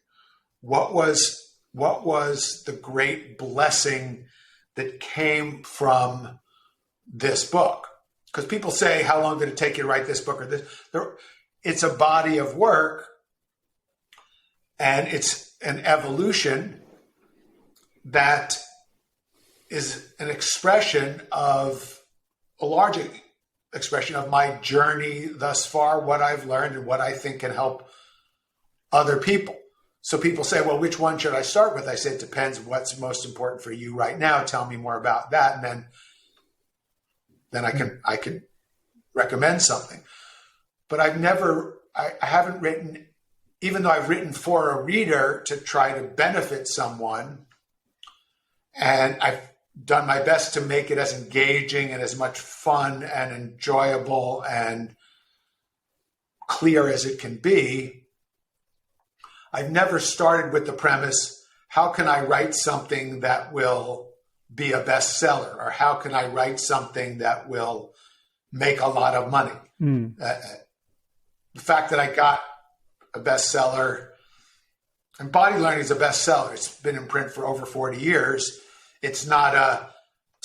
What was the great blessing that came from this book? Because people say, how long did it take you to write this book or this? It's a body of work, and it's an evolution that is an expression of a larger expression of my journey thus far, what I've learned and what I think can help other people. So people say, well, which one should I start with? I say, it depends what's most important for you right now. Tell me more about that. And then I can recommend something. But I haven't written, even though I've written for a reader to try to benefit someone, and I've done my best to make it as engaging and as much fun and enjoyable and clear as it can be. I've never started with the premise, how can I write something that will be a bestseller? Or how can I write something that will make a lot of money? The fact that I got a bestseller, and Body Learning is a bestseller. It's been in print for over 40 years. It's not a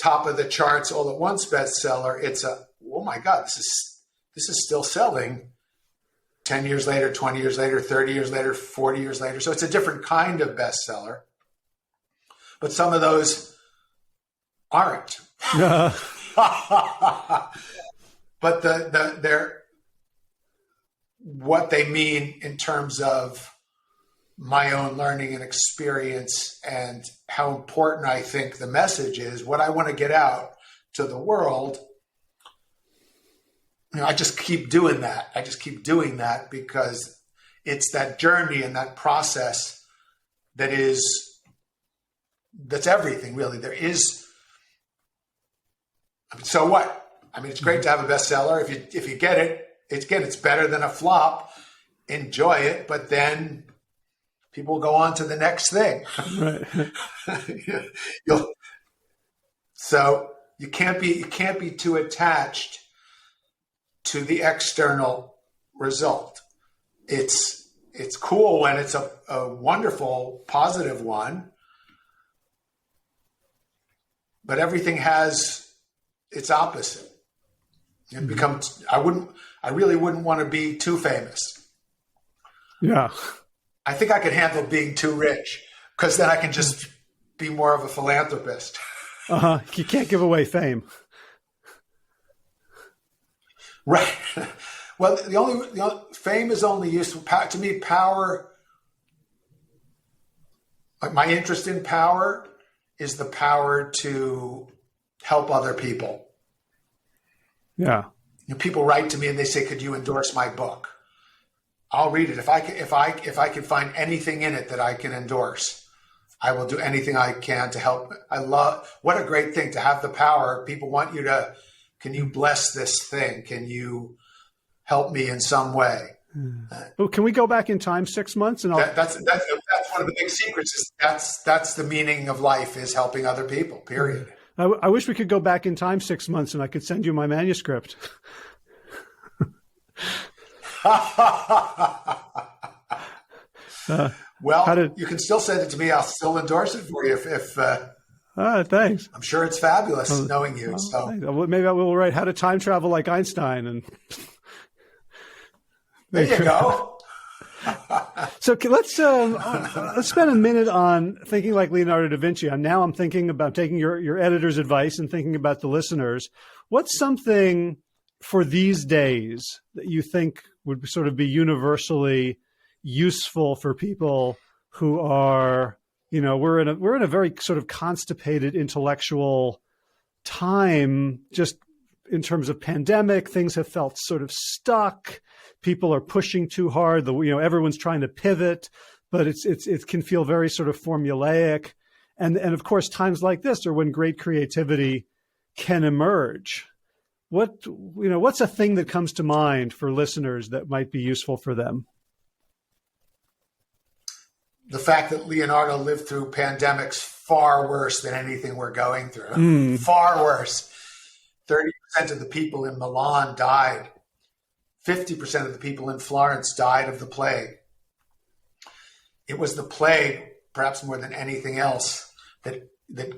top of the charts all at once bestseller. It's oh my God, this is still selling 10 years later, 20 years later, 30 years later, 40 years later. So it's a different kind of bestseller. But some of those aren't. But they're what they mean in terms of my own learning and experience and how important I think the message is, what I want to get out to the world I just keep doing that. I just keep doing that because it's that journey and that process that's everything, really. So what? I mean, it's great to have a bestseller. If you get it, it's better than a flop. Enjoy it, but then people will go on to the next thing. Right. So you can't be too attached to the external result. It's cool when it's a wonderful, positive one, but everything has its opposite. It becomes. I really wouldn't want to be too famous. Yeah. I think I could handle being too rich because then I can just be more of a philanthropist. You can't give away fame. Right. Well, the only fame is only useful to me. Power, like my interest in power, is the power to help other people. Yeah. People write to me and they say, "Could you endorse my book?" I'll read it. If I can find anything in it that I can endorse, I will do anything I can to help. What a great thing to have the power. People want you to, can you bless this thing? Can you help me in some way? Well, can we go back in time 6 months? And that's one of the big secrets. Is that's the meaning of life, is helping other people, period. I wish we could go back in time 6 months and I could send you my manuscript. You can still send it to me. I'll still endorse it for you. If thanks. I'm sure it's fabulous knowing you. So maybe I will write "How to Time Travel Like Einstein," and there you go. So let's spend a minute on thinking like Leonardo da Vinci. And now I'm thinking about taking your editor's advice and thinking about the listeners. What's something for these days that you think would sort of be universally useful for people who are, we're in a very sort of constipated intellectual time, just in terms of pandemic. Things have felt sort of stuck. People are pushing too hard. Everyone's trying to pivot, but it can feel very sort of formulaic. And of course, times like this are when great creativity can emerge. What's a thing that comes to mind for listeners that might be useful for them? The fact that Leonardo lived through pandemics far worse than anything we're going through. Far worse. 30% of the people in Milan died. 50% of the people in Florence died of the plague. It was the plague, perhaps more than anything else, that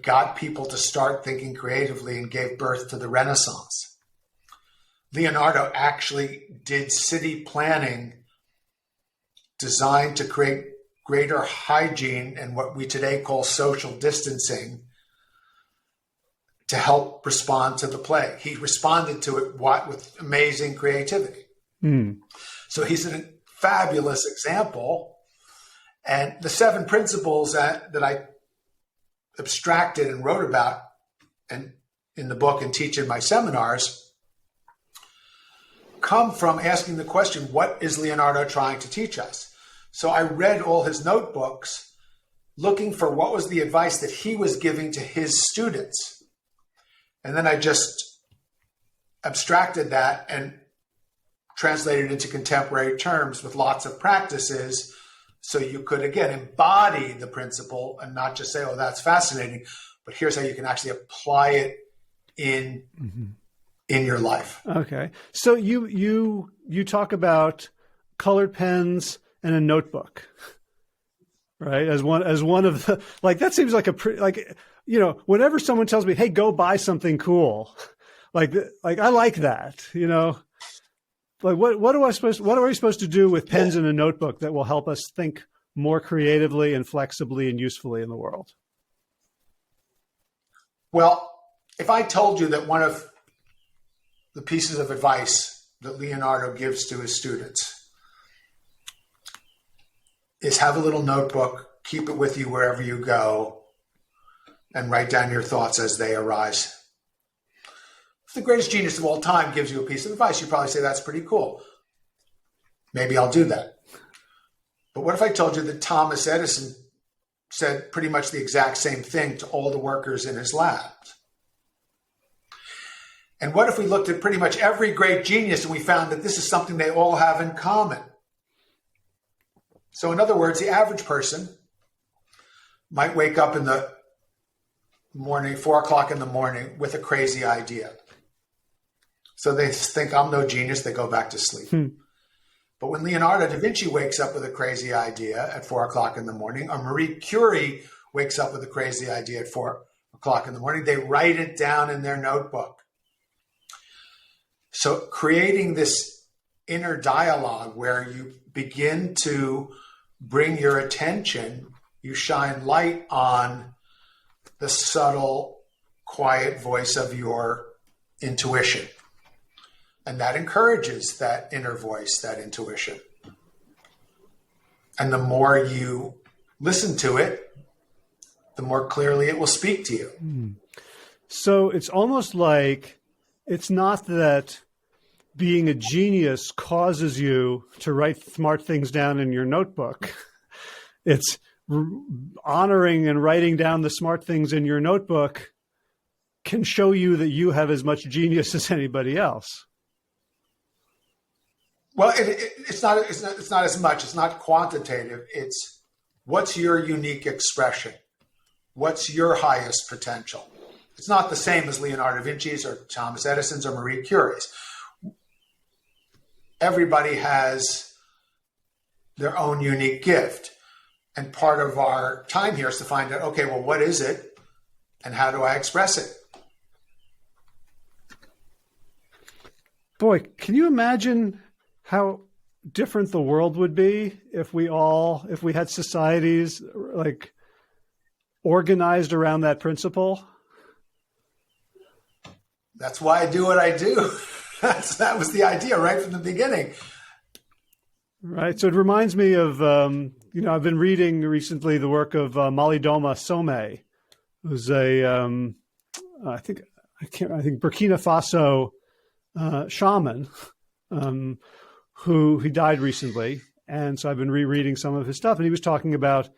got people to start thinking creatively and gave birth to the Renaissance. Leonardo actually did city planning designed to create greater hygiene and what we today call social distancing to help respond to the plague. He responded to it with amazing creativity. So he's a fabulous example. And the 7 principles that I abstracted and wrote about and in the book and teach in my seminars come from asking the question, what is Leonardo trying to teach us? So I read all his notebooks looking for what was the advice that he was giving to his students. And then I just abstracted that and translated into contemporary terms with lots of practices so you could, again, embody the principle and not just say, oh, that's fascinating, but here's how you can actually apply it in your life. Okay. So you talk about colored pens and a notebook, right? As one of the, like, that seems like whenever someone tells me, hey, go buy something cool, like I like that, like what are we supposed to do with pens and a notebook that will help us think more creatively and flexibly and usefully in the world? Well, if I told you that one of the pieces of advice that Leonardo gives to his students is have a little notebook, keep it with you wherever you go, and write down your thoughts as they arise. If the greatest genius of all time gives you a piece of advice, you probably say, that's pretty cool. Maybe I'll do that. But what if I told you that Thomas Edison said pretty much the exact same thing to all the workers in his labs? And what if we looked at pretty much every great genius and we found that this is something they all have in common? So in other words, the average person might wake up in the morning, 4 o'clock in the morning, with a crazy idea. So they think, I'm no genius. They go back to sleep. But when Leonardo da Vinci wakes up with a crazy idea at 4 o'clock in the morning, or Marie Curie wakes up with a crazy idea at 4 o'clock in the morning, they write it down in their notebook. So creating this inner dialogue where you begin to bring your attention, you shine light on the subtle, quiet voice of your intuition. And that encourages that inner voice, that intuition. And the more you listen to it, the more clearly it will speak to you. So it's almost like it's not that being a genius causes you to write smart things down in your notebook. It's honoring and writing down the smart things in your notebook can show you that you have as much genius as anybody else. Well, it's not as much. It's not quantitative. It's what's your unique expression? What's your highest potential? It's not the same as Leonardo da Vinci's or Thomas Edison's or Marie Curie's. Everybody has their own unique gift. And part of our time here is to find out, okay, well, what is it? And how do I express it? Boy, can you imagine how different the world would be if we had societies like organized around that principle? That's why I do what I do. That was the idea right from the beginning. Right. So it reminds me of, I've been reading recently the work of Malidoma Some, who's I think Burkina Faso shaman, who he died recently. And so I've been rereading some of his stuff, and he was talking about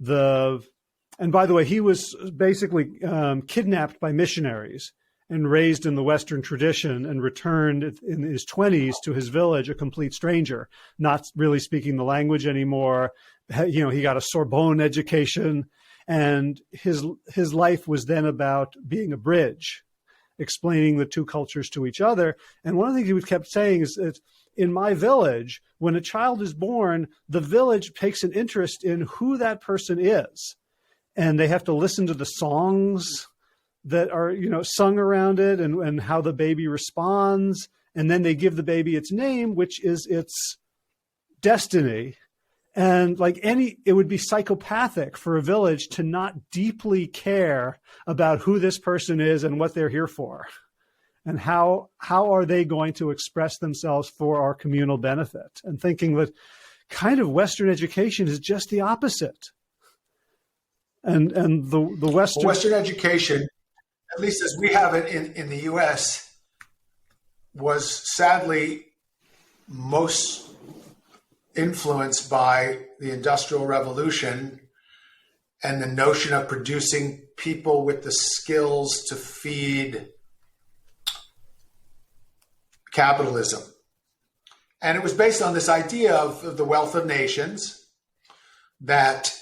and by the way, he was basically kidnapped by missionaries and raised in the Western tradition and returned in his 20s to his village, a complete stranger, not really speaking the language anymore. He got a Sorbonne education, and his life was then about being a bridge, explaining the two cultures to each other. And one of the things he kept saying is that in my village, when a child is born, the village takes an interest in who that person is. And they have to listen to the songs that are, sung around it and how the baby responds. And then they give the baby its name, which is its destiny. And it would be psychopathic for a village to not deeply care about who this person is and what they're here for. And how are they going to express themselves for our communal benefit? And thinking that kind of Western education is just the opposite. And the Western education, at least as we have it in the U.S., was sadly most influenced by the Industrial Revolution and the notion of producing people with the skills to feed capitalism. And it was based on this idea of the wealth of nations, that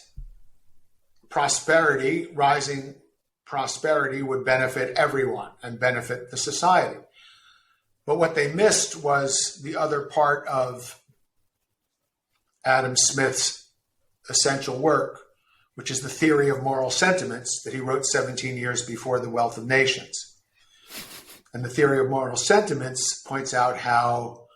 rising prosperity would benefit everyone and benefit the society. But what they missed was the other part of Adam Smith's essential work, which is the theory of moral sentiments that he wrote 17 years before The Wealth of Nations. And the theory of moral sentiments points out how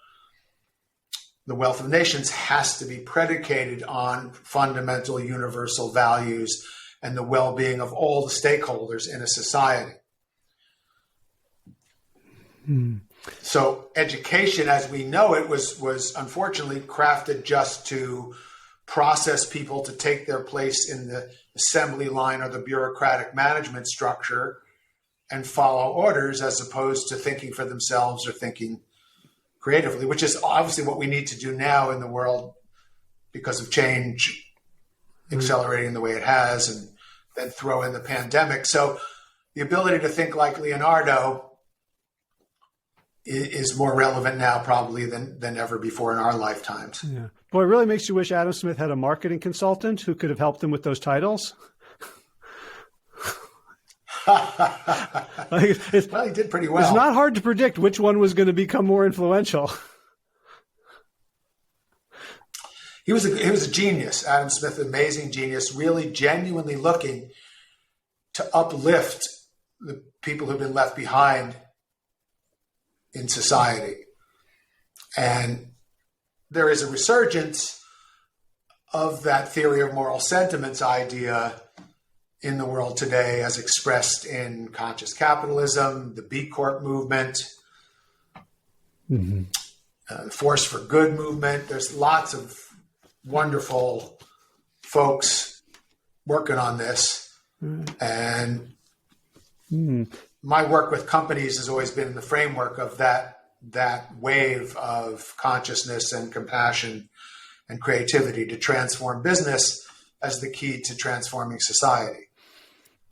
the wealth of nations has to be predicated on fundamental universal values and the well-being of all the stakeholders in a society. So education, as we know it, was unfortunately crafted just to process people to take their place in the assembly line or the bureaucratic management structure and follow orders as opposed to thinking for themselves or thinking creatively, which is obviously what we need to do now in the world because of change accelerating the way it has, and then throw in the pandemic. So the ability to think like Leonardo is more relevant now probably than ever before in our lifetimes. Yeah. Boy, it really makes you wish Adam Smith had a marketing consultant who could have helped him with those titles. Well, he did pretty well. It's not hard to predict which one was going to become more influential. He was a genius, Adam Smith, an amazing genius, really genuinely looking to uplift the people who've been left behind in society. And there is a resurgence of that theory of moral sentiments idea in the world today, as expressed in conscious capitalism, the B Corp movement, the Force for Good movement. There's lots of wonderful folks working on this. And my work with companies has always been in the framework of that wave of consciousness and compassion and creativity to transform business as the key to transforming society.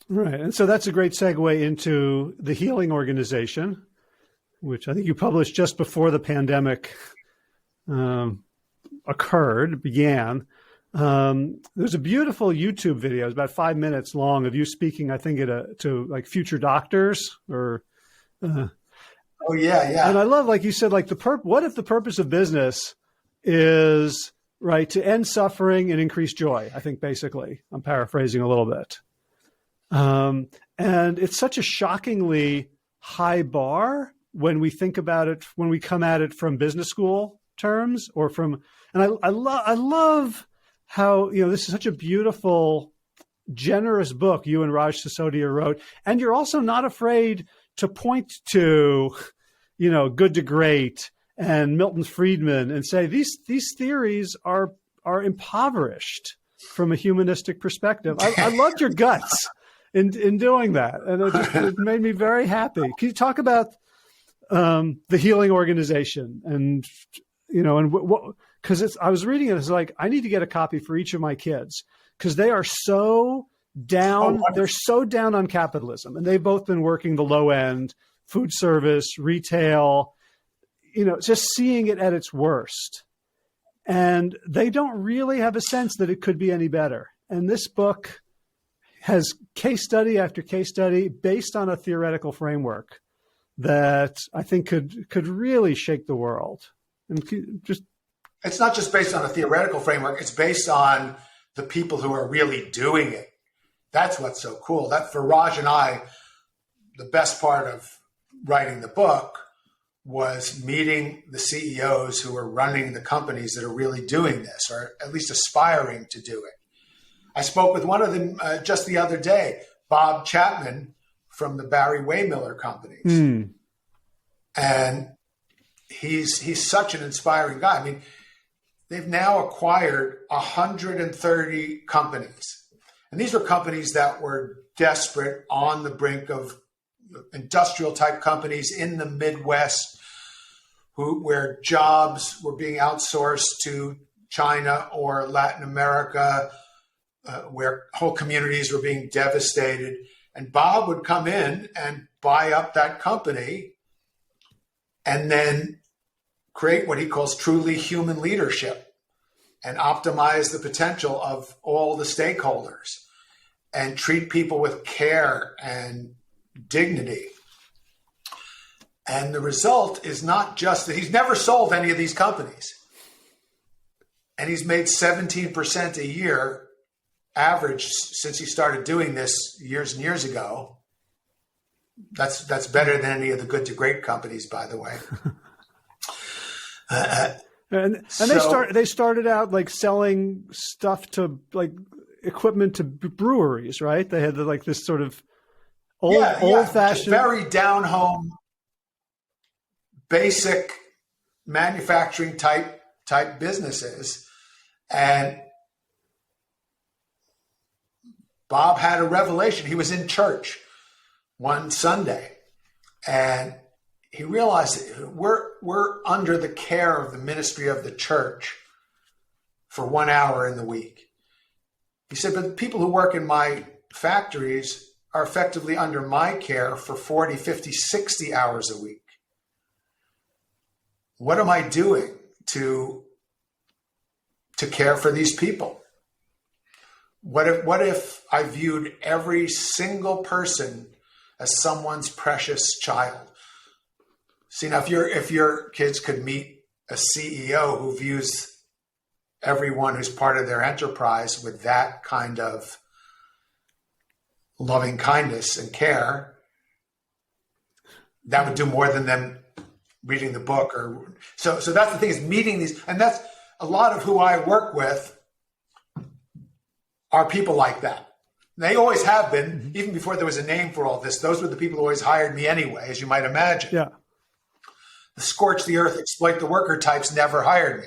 Right. And so that's a great segue into the Healing Organization, which I think you published just before the pandemic began. There's a beautiful YouTube video. It's about 5 minutes long of you speaking, I think, to like future doctors or. Oh, yeah. And I love, like you said, like what if the purpose of business is, right, to end suffering and increase joy? I think basically, I'm paraphrasing a little bit. And it's such a shockingly high bar when we think about it, when we come at it from business school terms or from, and I love how, this is such a beautiful, generous book you and Raj Sisodia wrote. And you're also not afraid to point to, Good to Great and Milton Friedman and say, these theories are impoverished from a humanistic perspective. I loved your guts in doing that. And it made me very happy. Can you talk about the Healing Organization and, and what, because I was reading it, it's like, I need to get a copy for each of my kids because they are so down. They're so down on capitalism, and they've both been working the low end, food service, retail, just seeing it at its worst. And they don't really have a sense that it could be any better. And this book has case study after case study based on a theoretical framework that I think could really shake the world. And it's not just based on a theoretical framework. It's based on the people who are really doing it. That's what's so cool. That for Raj and I, the best part of writing the book was meeting the CEOs who are running the companies that are really doing this, or at least aspiring to do it. I spoke with one of them just the other day, Bob Chapman from the Barry Waymiller companies. And he's such an inspiring guy. I mean, they've now acquired 130 companies. And these were companies that were desperate, on the brink of industrial type companies in the Midwest, where jobs were being outsourced to China or Latin America, where whole communities were being devastated. And Bob would come in and buy up that company and then create what he calls truly human leadership and optimize the potential of all the stakeholders and treat people with care and dignity. And the result is not just that he's never sold any of these companies. And he's made 17% a year average since he started doing this years and years ago. That's better than any of the Good to Great companies, by the way. And so, they started out like selling stuff to like equipment to breweries, right? They had this sort of old fashioned, very down home, basic manufacturing type businesses. And Bob had a revelation. He was in church one Sunday, and he realized that we're under the care of the ministry of the church for 1 hour in the week. He said, but the people who work in my factories are effectively under my care for 40, 50, 60 hours a week. What am I doing to care for these people? What if I viewed every single person as someone's precious child? See, now if your kids could meet a CEO who views everyone who's part of their enterprise with that kind of loving kindness and care, that would do more than them reading the book. Or so that's the thing, is meeting these, and that's a lot of who I work with are people like that. They always have been, even before there was a name for all this. Those were the people who always hired me anyway, as you might imagine. Yeah. The scorch the earth, exploit the worker types never hired me.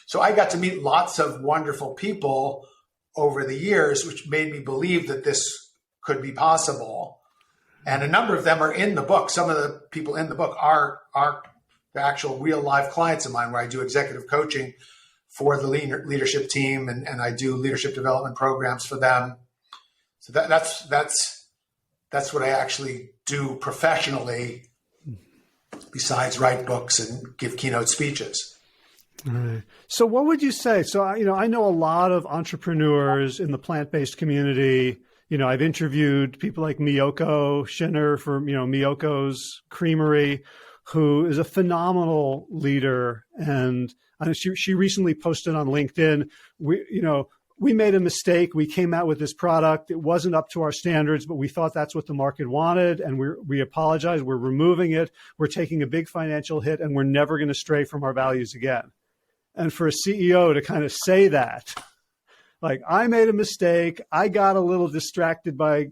So I got to meet lots of wonderful people over the years, which made me believe that this could be possible. And a number of them are in the book. Some of the people in the book are the actual real live clients of mine, where I do executive coaching for the leadership team, and I do leadership development programs for them. So that's what I actually do professionally, besides write books and give keynote speeches. All right. So what would you say? So, I know a lot of entrepreneurs in the plant-based community. I've interviewed people like Miyoko Shinner from, Miyoko's Creamery, who is a phenomenal leader. And she recently posted on LinkedIn, we made a mistake. We came out with this product. It wasn't up to our standards, but we thought that's what the market wanted. And we apologize. We're removing it. We're taking a big financial hit, and we're never going to stray from our values again. And for a CEO to kind of say that, like, I made a mistake, I got a little distracted by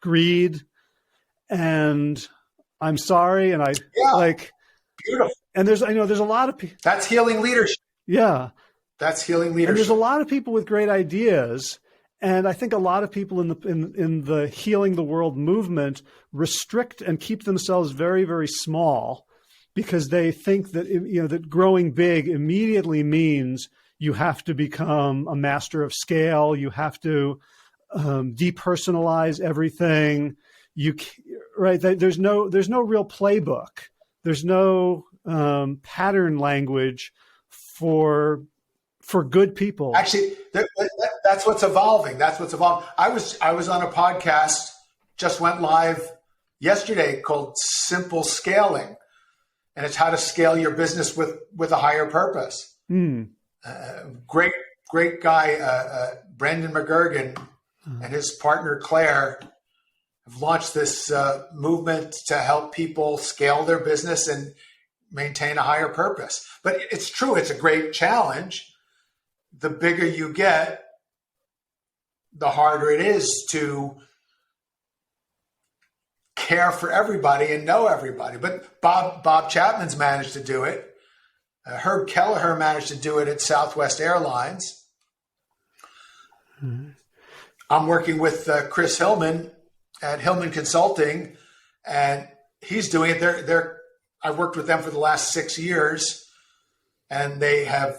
greed, and I'm sorry. And Beautiful. And there's a lot of people. That's healing leadership. Yeah. That's healing leadership. And there's a lot of people with great ideas. And I think a lot of people in the healing the world movement restrict and keep themselves very, very small, because they think that, that growing big immediately means you have to become a master of scale. You have to depersonalize everything. Right? There's no real playbook. There's no pattern language for good people. Actually, that's what's evolving. That's what's evolving. I was on a podcast, just went live yesterday, called Simple Scaling. And it's how to scale your business with a higher purpose. Great guy, Brendan McGurgan, and his partner, Claire, have launched this movement to help people scale their business and maintain a higher purpose. But it's true. It's a great challenge. The bigger you get, the harder it is to care for everybody and know everybody. But Bob Chapman's managed to do it. Herb Kelleher managed to do it at Southwest Airlines. I'm working with Chris Hillman at Hillman Consulting, and he's doing it. I've worked with them for the last 6 years, and they have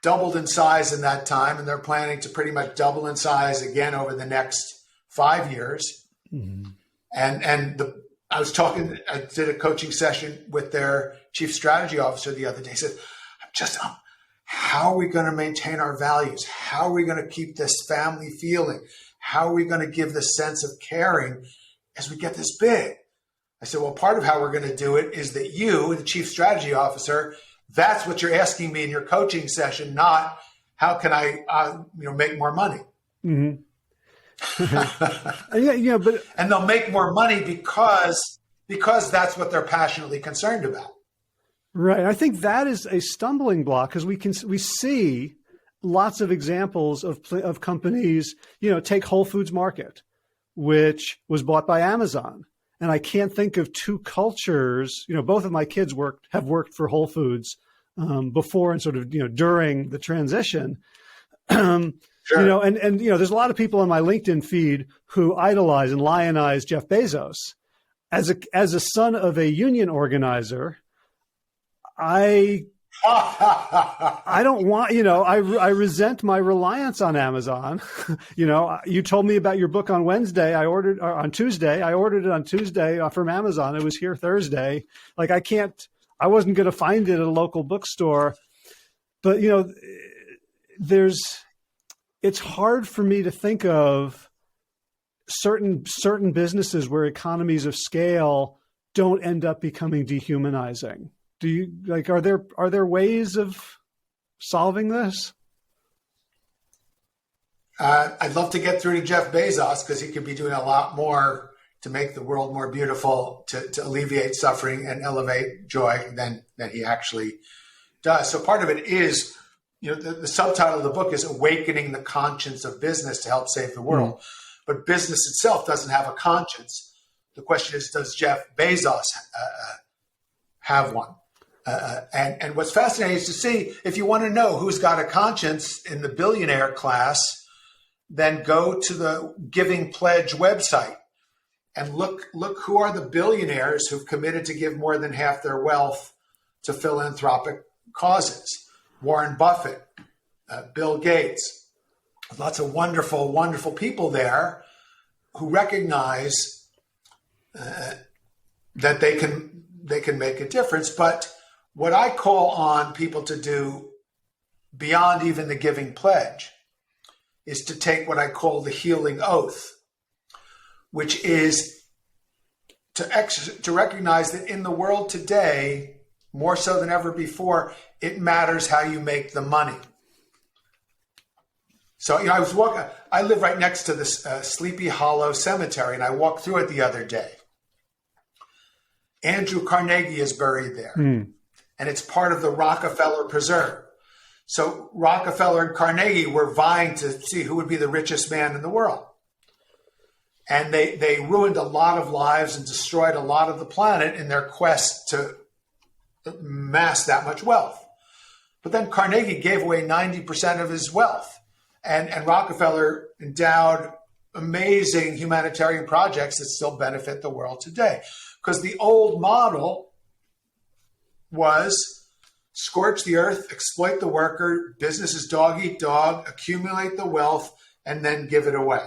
doubled in size in that time, and they're planning to pretty much double in size again over the next 5 years. Mm-hmm. I did a coaching session with their chief strategy officer the other day. He said, how are we going to maintain our values? How are we going to keep this family feeling? How are we going to give this sense of caring as we get this big? I said, well, part of how we're going to do it is that you, the chief strategy officer, that's what you're asking me in your coaching session, not how can I, make more money. Mm-hmm. But and they'll make more money because that's what they're passionately concerned about. Right. I think that is a stumbling block, because we see lots of examples of companies, take Whole Foods Market, which was bought by Amazon. And I can't think of two cultures, both of my kids have worked for Whole Foods before and sort of, during the transition. Sure. And there's a lot of people on my LinkedIn feed who idolize and lionize Jeff Bezos. as a son of a union organizer, I don't want, I resent my reliance on Amazon. You told me about your book on Wednesday. On Tuesday. I ordered it on Tuesday from Amazon. It was here Thursday. Like I wasn't going to find it at a local bookstore, but it's hard for me to think of certain businesses where economies of scale don't end up becoming dehumanizing. Do you are there ways of solving this? I'd love to get through to Jeff Bezos, because he could be doing a lot more to make the world more beautiful, to alleviate suffering and elevate joy than he actually does. So part of it is, the subtitle of the book is Awakening the Conscience of Business to Help Save the World. But business itself doesn't have a conscience. The question is, does Jeff Bezos have one? And what's fascinating is to see, if you want to know who's got a conscience in the billionaire class, then go to the Giving Pledge website and look who are the billionaires who've committed to give more than half their wealth to philanthropic causes. Warren Buffett, Bill Gates, lots of wonderful, wonderful people there who recognize that they can make a difference. But what I call on people to do beyond even the Giving Pledge is to take what I call the healing oath, which is to recognize that in the world today, more so than ever before, it matters how you make the money. So, I live right next to this Sleepy Hollow Cemetery, and I walked through it the other day. Andrew Carnegie is buried there, and it's part of the Rockefeller Preserve. So Rockefeller and Carnegie were vying to see who would be the richest man in the world. And they ruined a lot of lives and destroyed a lot of the planet in their quest to amass that much wealth. But then Carnegie gave away 90% of his wealth. And Rockefeller endowed amazing humanitarian projects that still benefit the world today. Because the old model was scorch the earth, exploit the worker, business is dog eat dog, accumulate the wealth, and then give it away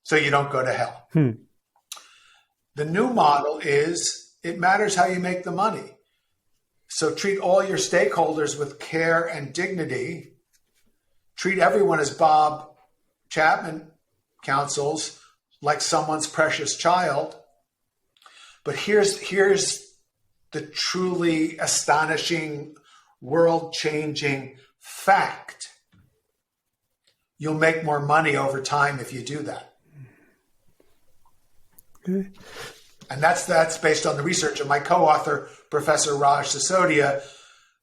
so you don't go to hell. The new model is it matters how you make the money. So treat all your stakeholders with care and dignity. Treat everyone, as Bob Chapman counsels, like someone's precious child. But here's the truly astonishing, world-changing fact. You'll make more money over time if you do that. Okay. And that's based on the research of my co-author, Professor Raj Sisodia,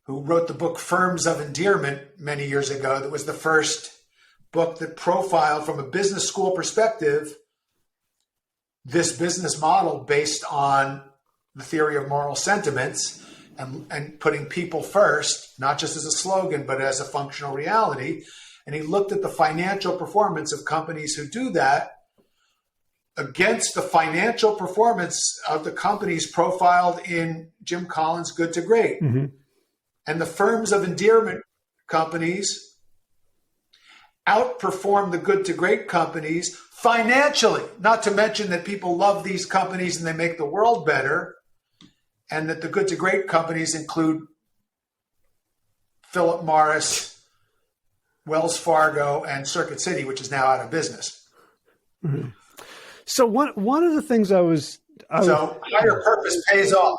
who wrote the book Firms of Endearment many years ago. That was the first book that profiled from a business school perspective this business model based on the theory of moral sentiments and putting people first, not just as a slogan, but as a functional reality. And he looked at the financial performance of companies who do that against the financial performance of the companies profiled in Jim Collins' Good to Great. And the Firms of Endearment companies outperform the Good to Great companies financially, not to mention that people love these companies and they make the world better, and that the Good to Great companies include Philip Morris, Wells Fargo, and Circuit City, which is now out of business. So one of the things so higher purpose pays off.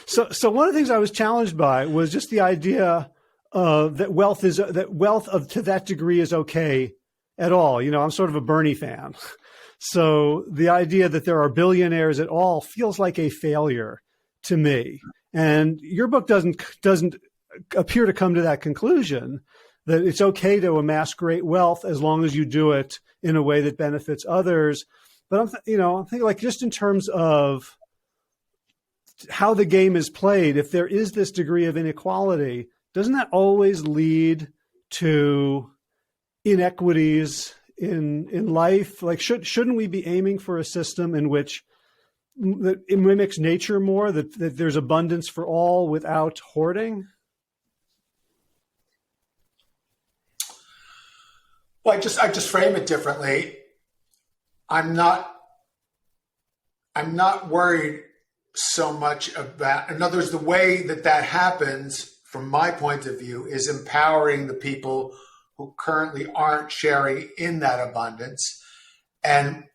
So one of the things I was challenged by was just the idea that wealth to that degree is okay at all. I'm sort of a Bernie fan. So the idea that there are billionaires at all feels like a failure to me. And your book doesn't appear to come to that conclusion, that it's okay to amass great wealth as long as you do it in a way that benefits others. But I'm thinking, like, just in terms of how the game is played, if there is this degree of inequality, doesn't that always lead to inequities in life? Like, shouldn't we be aiming for a system in which that it mimics nature more, that there's abundance for all without hoarding? Well, I just frame it differently. I'm not worried so much about, in other words, the way that happens from my point of view is empowering the people who currently aren't sharing in that abundance and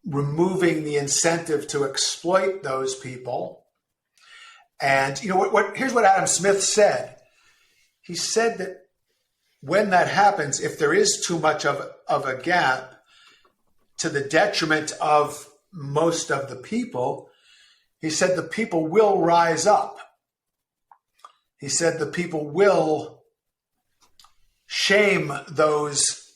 removing the incentive to exploit those people. And here's what Adam Smith said. He said that when that happens, if there is too much of a gap to the detriment of most of the people, he said the people will rise up. He said the people will shame those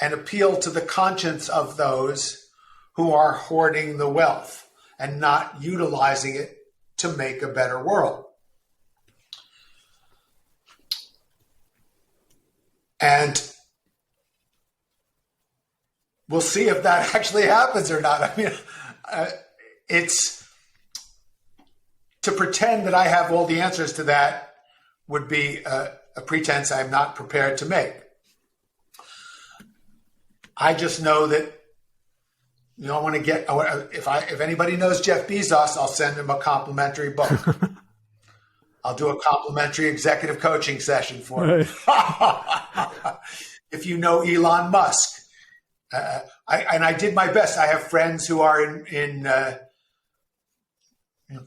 and appeal to the conscience of those who are hoarding the wealth and not utilizing it to make a better world. And we'll see if that actually happens or not. I mean, it's to pretend that I have all the answers to that would be a pretense I'm not prepared to make. I just know that, I want to get, if anybody knows Jeff Bezos, I'll send him a complimentary book. I'll do a complimentary executive coaching session for him. If you know Elon Musk, I did my best. I have friends who are in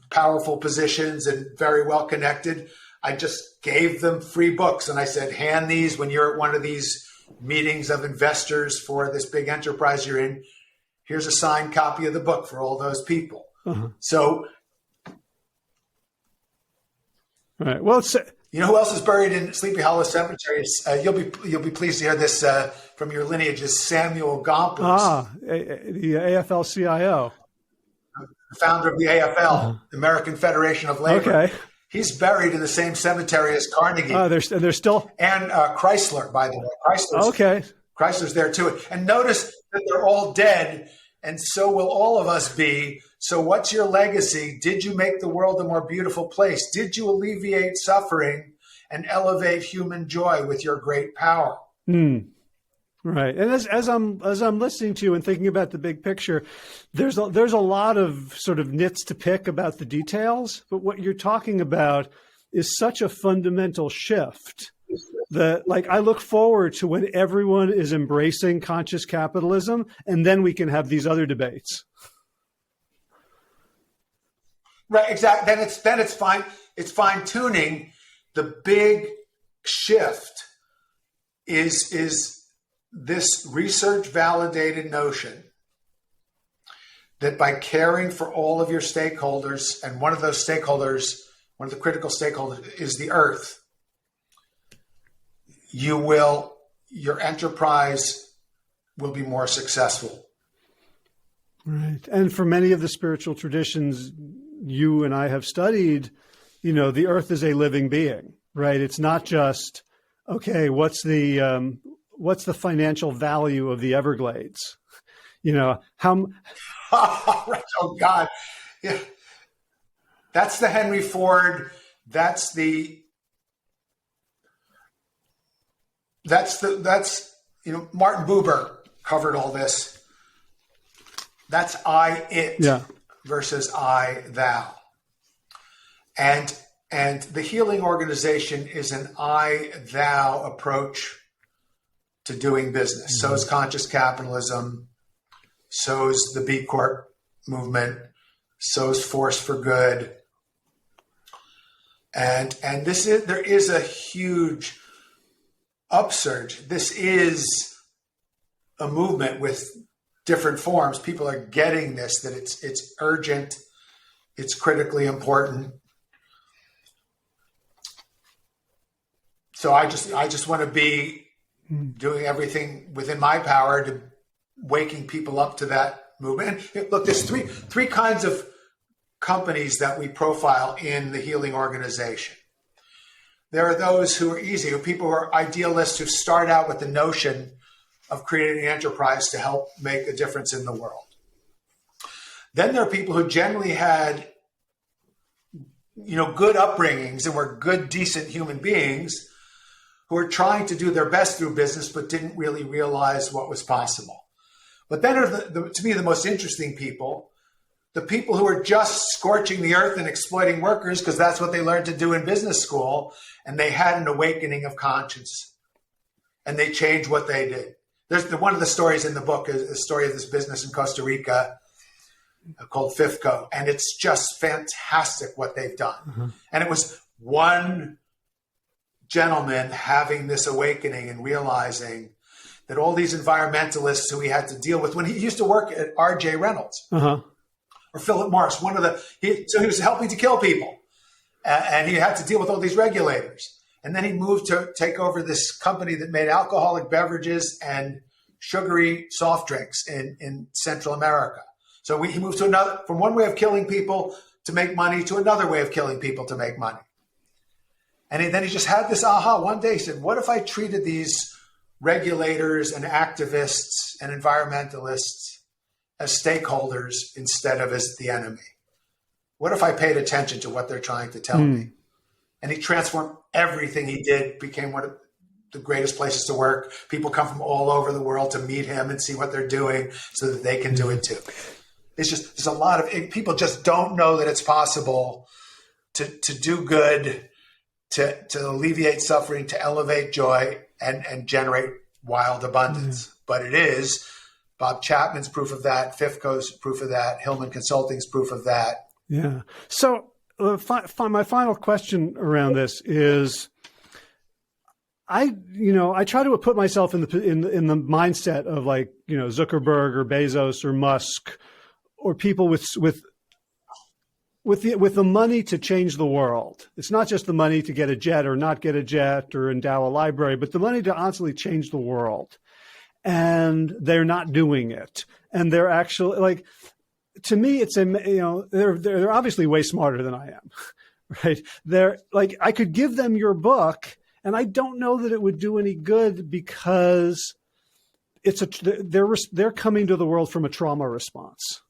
powerful positions and very well connected. I just gave them free books and I said, hand these when you're at one of these meetings of investors for this big enterprise you're in. Here's a signed copy of the book for all those people. Uh-huh. So, all right. Well, you know who else is buried in Sleepy Hollow Cemetery? You'll be pleased to hear this from your lineage. Is Samuel Gompers, the AFL-CIO, the founder of the AFL, the American Federation of Labor. Okay. He's buried in the same cemetery as Carnegie. They're still and Chrysler, by the way. Chrysler's there too. And notice that they're all dead, and so will all of us be. So what's your legacy? Did you make the world a more beautiful place? Did you alleviate suffering and elevate human joy with your great power? Right. And as I'm listening to you and thinking about the big picture, there's a lot of sort of nits to pick about the details, but what you're talking about is such a fundamental shift that, like, I look forward to when everyone is embracing conscious capitalism, and then we can have these other debates. Right, exactly. Then it's fine. It's fine tuning. The big shift is this research validated notion that by caring for all of your stakeholders, and one of those stakeholders, one of the critical stakeholders is the earth, your enterprise will be more successful. Right. And for many of the spiritual traditions you and I have studied, the earth is a living being, right? It's not just, okay, what's the financial value of the Everglades? How? Right. Oh God. Yeah. That's the Henry Ford. That's Martin Buber covered all this. That's I, it versus I, thou. And the healing organization is an I, thou approach to doing business. Mm-hmm. So is conscious capitalism. So is the B Corp movement. So is Force for Good. And there is a huge upsurge. This is a movement with different forms. People are getting this, that it's urgent, it's critically important. So I just want to be doing everything within my power to waking people up to that movement. And look, there's three kinds of companies that we profile in the healing organization. There are those who are easy, people who are idealists who start out with the notion of creating an enterprise to help make a difference in the world. Then there are people who generally had, good upbringings and were good, decent human beings who are trying to do their best through business, but didn't really realize what was possible. But then are to me, the most interesting people, the people who are just scorching the earth and exploiting workers because that's what they learned to do in business school. And they had an awakening of conscience and they changed what they did. There's one of the stories in the book is a story of this business in Costa Rica called FIFCO. And it's just fantastic what they've done. Mm-hmm. And it was one gentleman having this awakening and realizing that all these environmentalists who he had to deal with when he used to work at R.J. Reynolds or Philip Morris, so he was helping to kill people and he had to deal with all these regulators. And then he moved to take over this company that made alcoholic beverages and sugary soft drinks in Central America. So he moved to from one way of killing people to make money to another way of killing people to make money. And then he just had this aha one day. He said, what if I treated these regulators and activists and environmentalists as stakeholders instead of as the enemy? What if I paid attention to what they're trying to tell me? And he transformed everything he did, became one of the greatest places to work. People come from all over the world to meet him and see what they're doing so that they can do it too. It's just, there's a lot of people just don't know that it's possible to do good, to alleviate suffering, to elevate joy and generate wild abundance. But it is. Bob Chapman's proof of that. FIFCO's proof of that. Hillman Consulting's proof of that. Yeah. So my final question around this is, I try to put myself in the mindset of Zuckerberg or Bezos or Musk or people with the money to change the world. It's not just the money to get a jet or not get a jet or endow a library, but the money to honestly change the world. And they're not doing it. And they're actually to me, it's they're obviously way smarter than I am, right? They're I could give them your book and I don't know that it would do any good because they're coming to the world from a trauma response.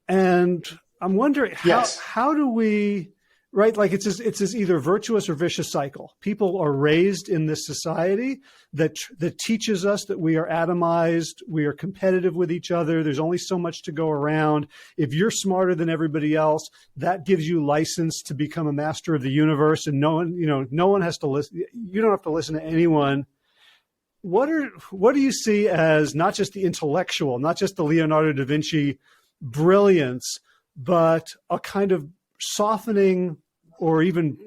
And I'm wondering how do we, right? It's this either virtuous or vicious cycle. People are raised in this society that teaches us that we are atomized, we are competitive with each other. There's only so much to go around. If you're smarter than everybody else, that gives you license to become a master of the universe, and no one has to listen. You don't have to listen to anyone. What do you see as not just the intellectual, not just the Leonardo da Vinci brilliance, but a kind of softening or even,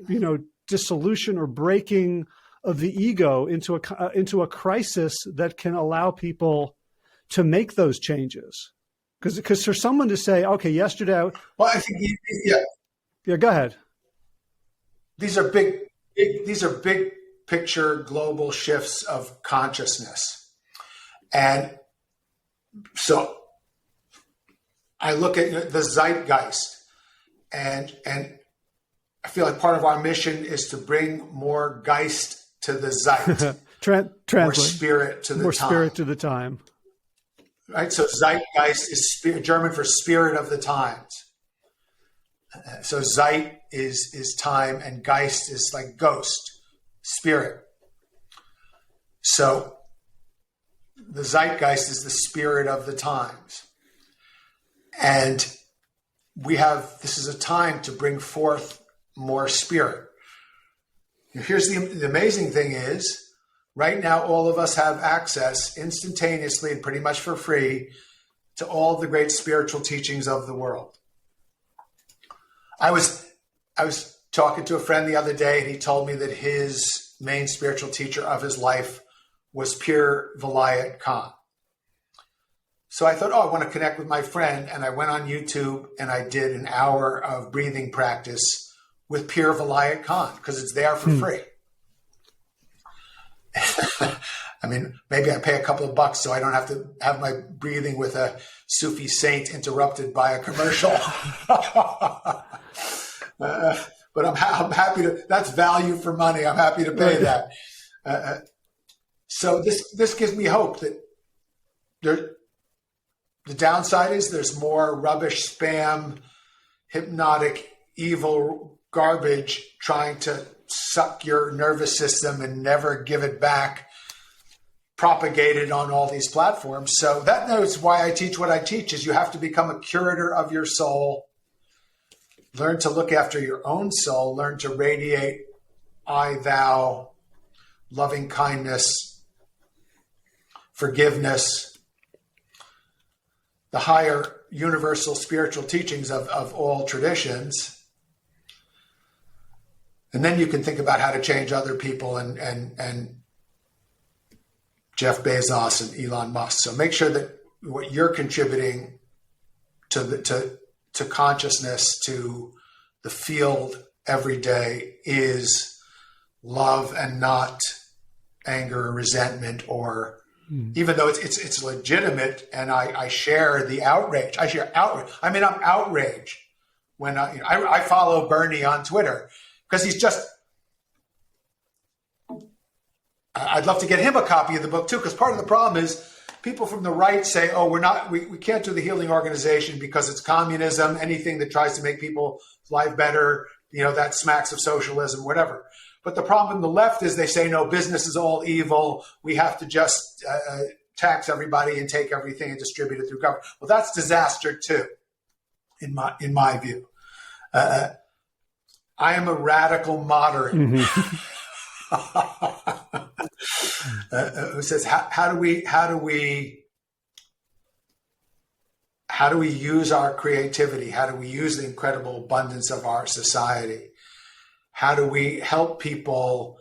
dissolution or breaking of the ego into a crisis that can allow people to make those changes? Because for someone to say, okay, yesterday. Well, I think, yeah, go ahead. These are big picture global shifts of consciousness. And so I look at the zeitgeist and I feel like part of our mission is to bring more geist to the zeit, more spirit to the time. More spirit to the time. Right? So zeitgeist is German for spirit of the times. So zeit is time and geist is like ghost, spirit. So the zeitgeist is the spirit of the times. And this is a time to bring forth more spirit. Here's the amazing thing is, right now, all of us have access instantaneously and pretty much for free to all the great spiritual teachings of the world. I was talking to a friend the other day, and he told me that his main spiritual teacher of his life was Pir Vilayat Khan. So I thought, I want to connect with my friend. And I went on YouTube and I did an hour of breathing practice with Pir Vilayat Khan because it's there for free. I mean, maybe I pay a couple of bucks so I don't have to have my breathing with a Sufi saint interrupted by a commercial. But I'm happy to, that's value for money. I'm happy to pay that. So this gives me hope that The downside is there's more rubbish, spam, hypnotic, evil garbage trying to suck your nervous system and never give it back, propagated on all these platforms. So that knows why I teach what I teach is you have to become a curator of your soul, learn to look after your own soul, learn to radiate I, thou, loving kindness, forgiveness, the higher universal spiritual teachings of all traditions. And then you can think about how to change other people and Jeff Bezos and Elon Musk. So make sure that what you're contributing to consciousness, to the field every day is love and not anger or resentment, or even though it's legitimate, and I share the outrage. I share outrage. I mean, I'm outraged when I follow Bernie on Twitter because he's just. I'd love to get him a copy of the book too, because part of the problem is people from the right say, "Oh, we can't do the Healing Organization because it's communism. Anything that tries to make people's life better, that smacks of socialism, whatever." But the problem in the left is they say, no, business is all evil. We have to just tax everybody and take everything and distribute it through government. Well, that's disaster too, in my view. I am a radical moderate who says, how do we use our creativity? How do we use the incredible abundance of our society? How do we help people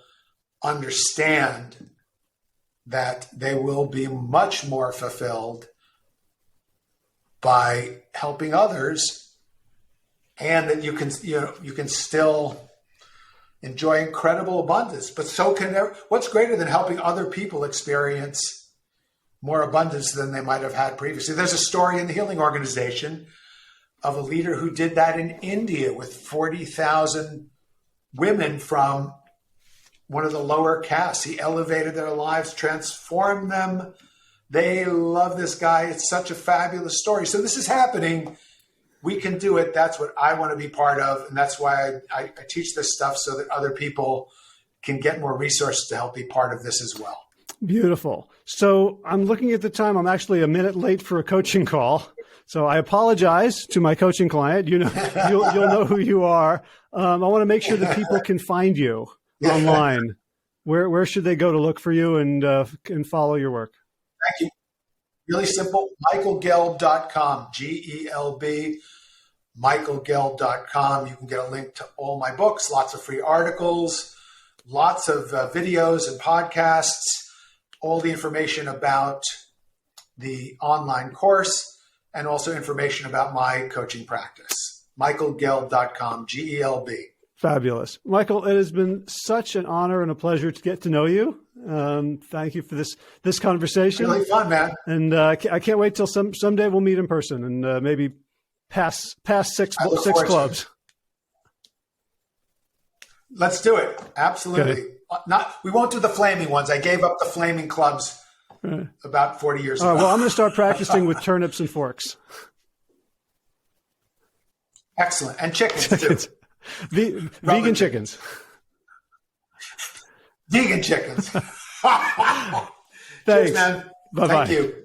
understand that they will be much more fulfilled by helping others, and that you can still enjoy incredible abundance, but so can what's greater than helping other people experience more abundance than they might have had previously? There's a story in the Healing Organization of a leader who did that in India with 40,000 women from one of the lower castes. He elevated their lives, transformed them. They love this guy. It's such a fabulous story. So this is happening. We can do it. That's what I want to be part of. And that's why I teach this stuff, so that other people can get more resources to help be part of this as well. Beautiful. So I'm looking at the time. I'm actually a minute late for a coaching call. So I apologize to my coaching client. You'll know who you are. I want to make sure that people can find you online. Where should they go to look for you and follow your work? Thank you. Really simple. michaelgelb.com, Gelb, michaelgelb.com. You can get a link to all my books, lots of free articles, lots of videos and podcasts, all the information about the online course, and also information about my coaching practice. michaelgelb.com, Gelb. Fabulous. Michael, it has been such an honor and a pleasure to get to know you. Thank you for this conversation. Really fun, man. And I can't wait till someday we'll meet in person and maybe pass six clubs. Let's do it. Absolutely. Okay. We won't do the flaming ones. I gave up the flaming clubs about 40 years ago. Well, I'm going to start practicing with turnips and forks. Excellent. And chickens too. Vegan chickens. Vegan chickens. Thanks. Cheers, man. Bye-bye. Thank you.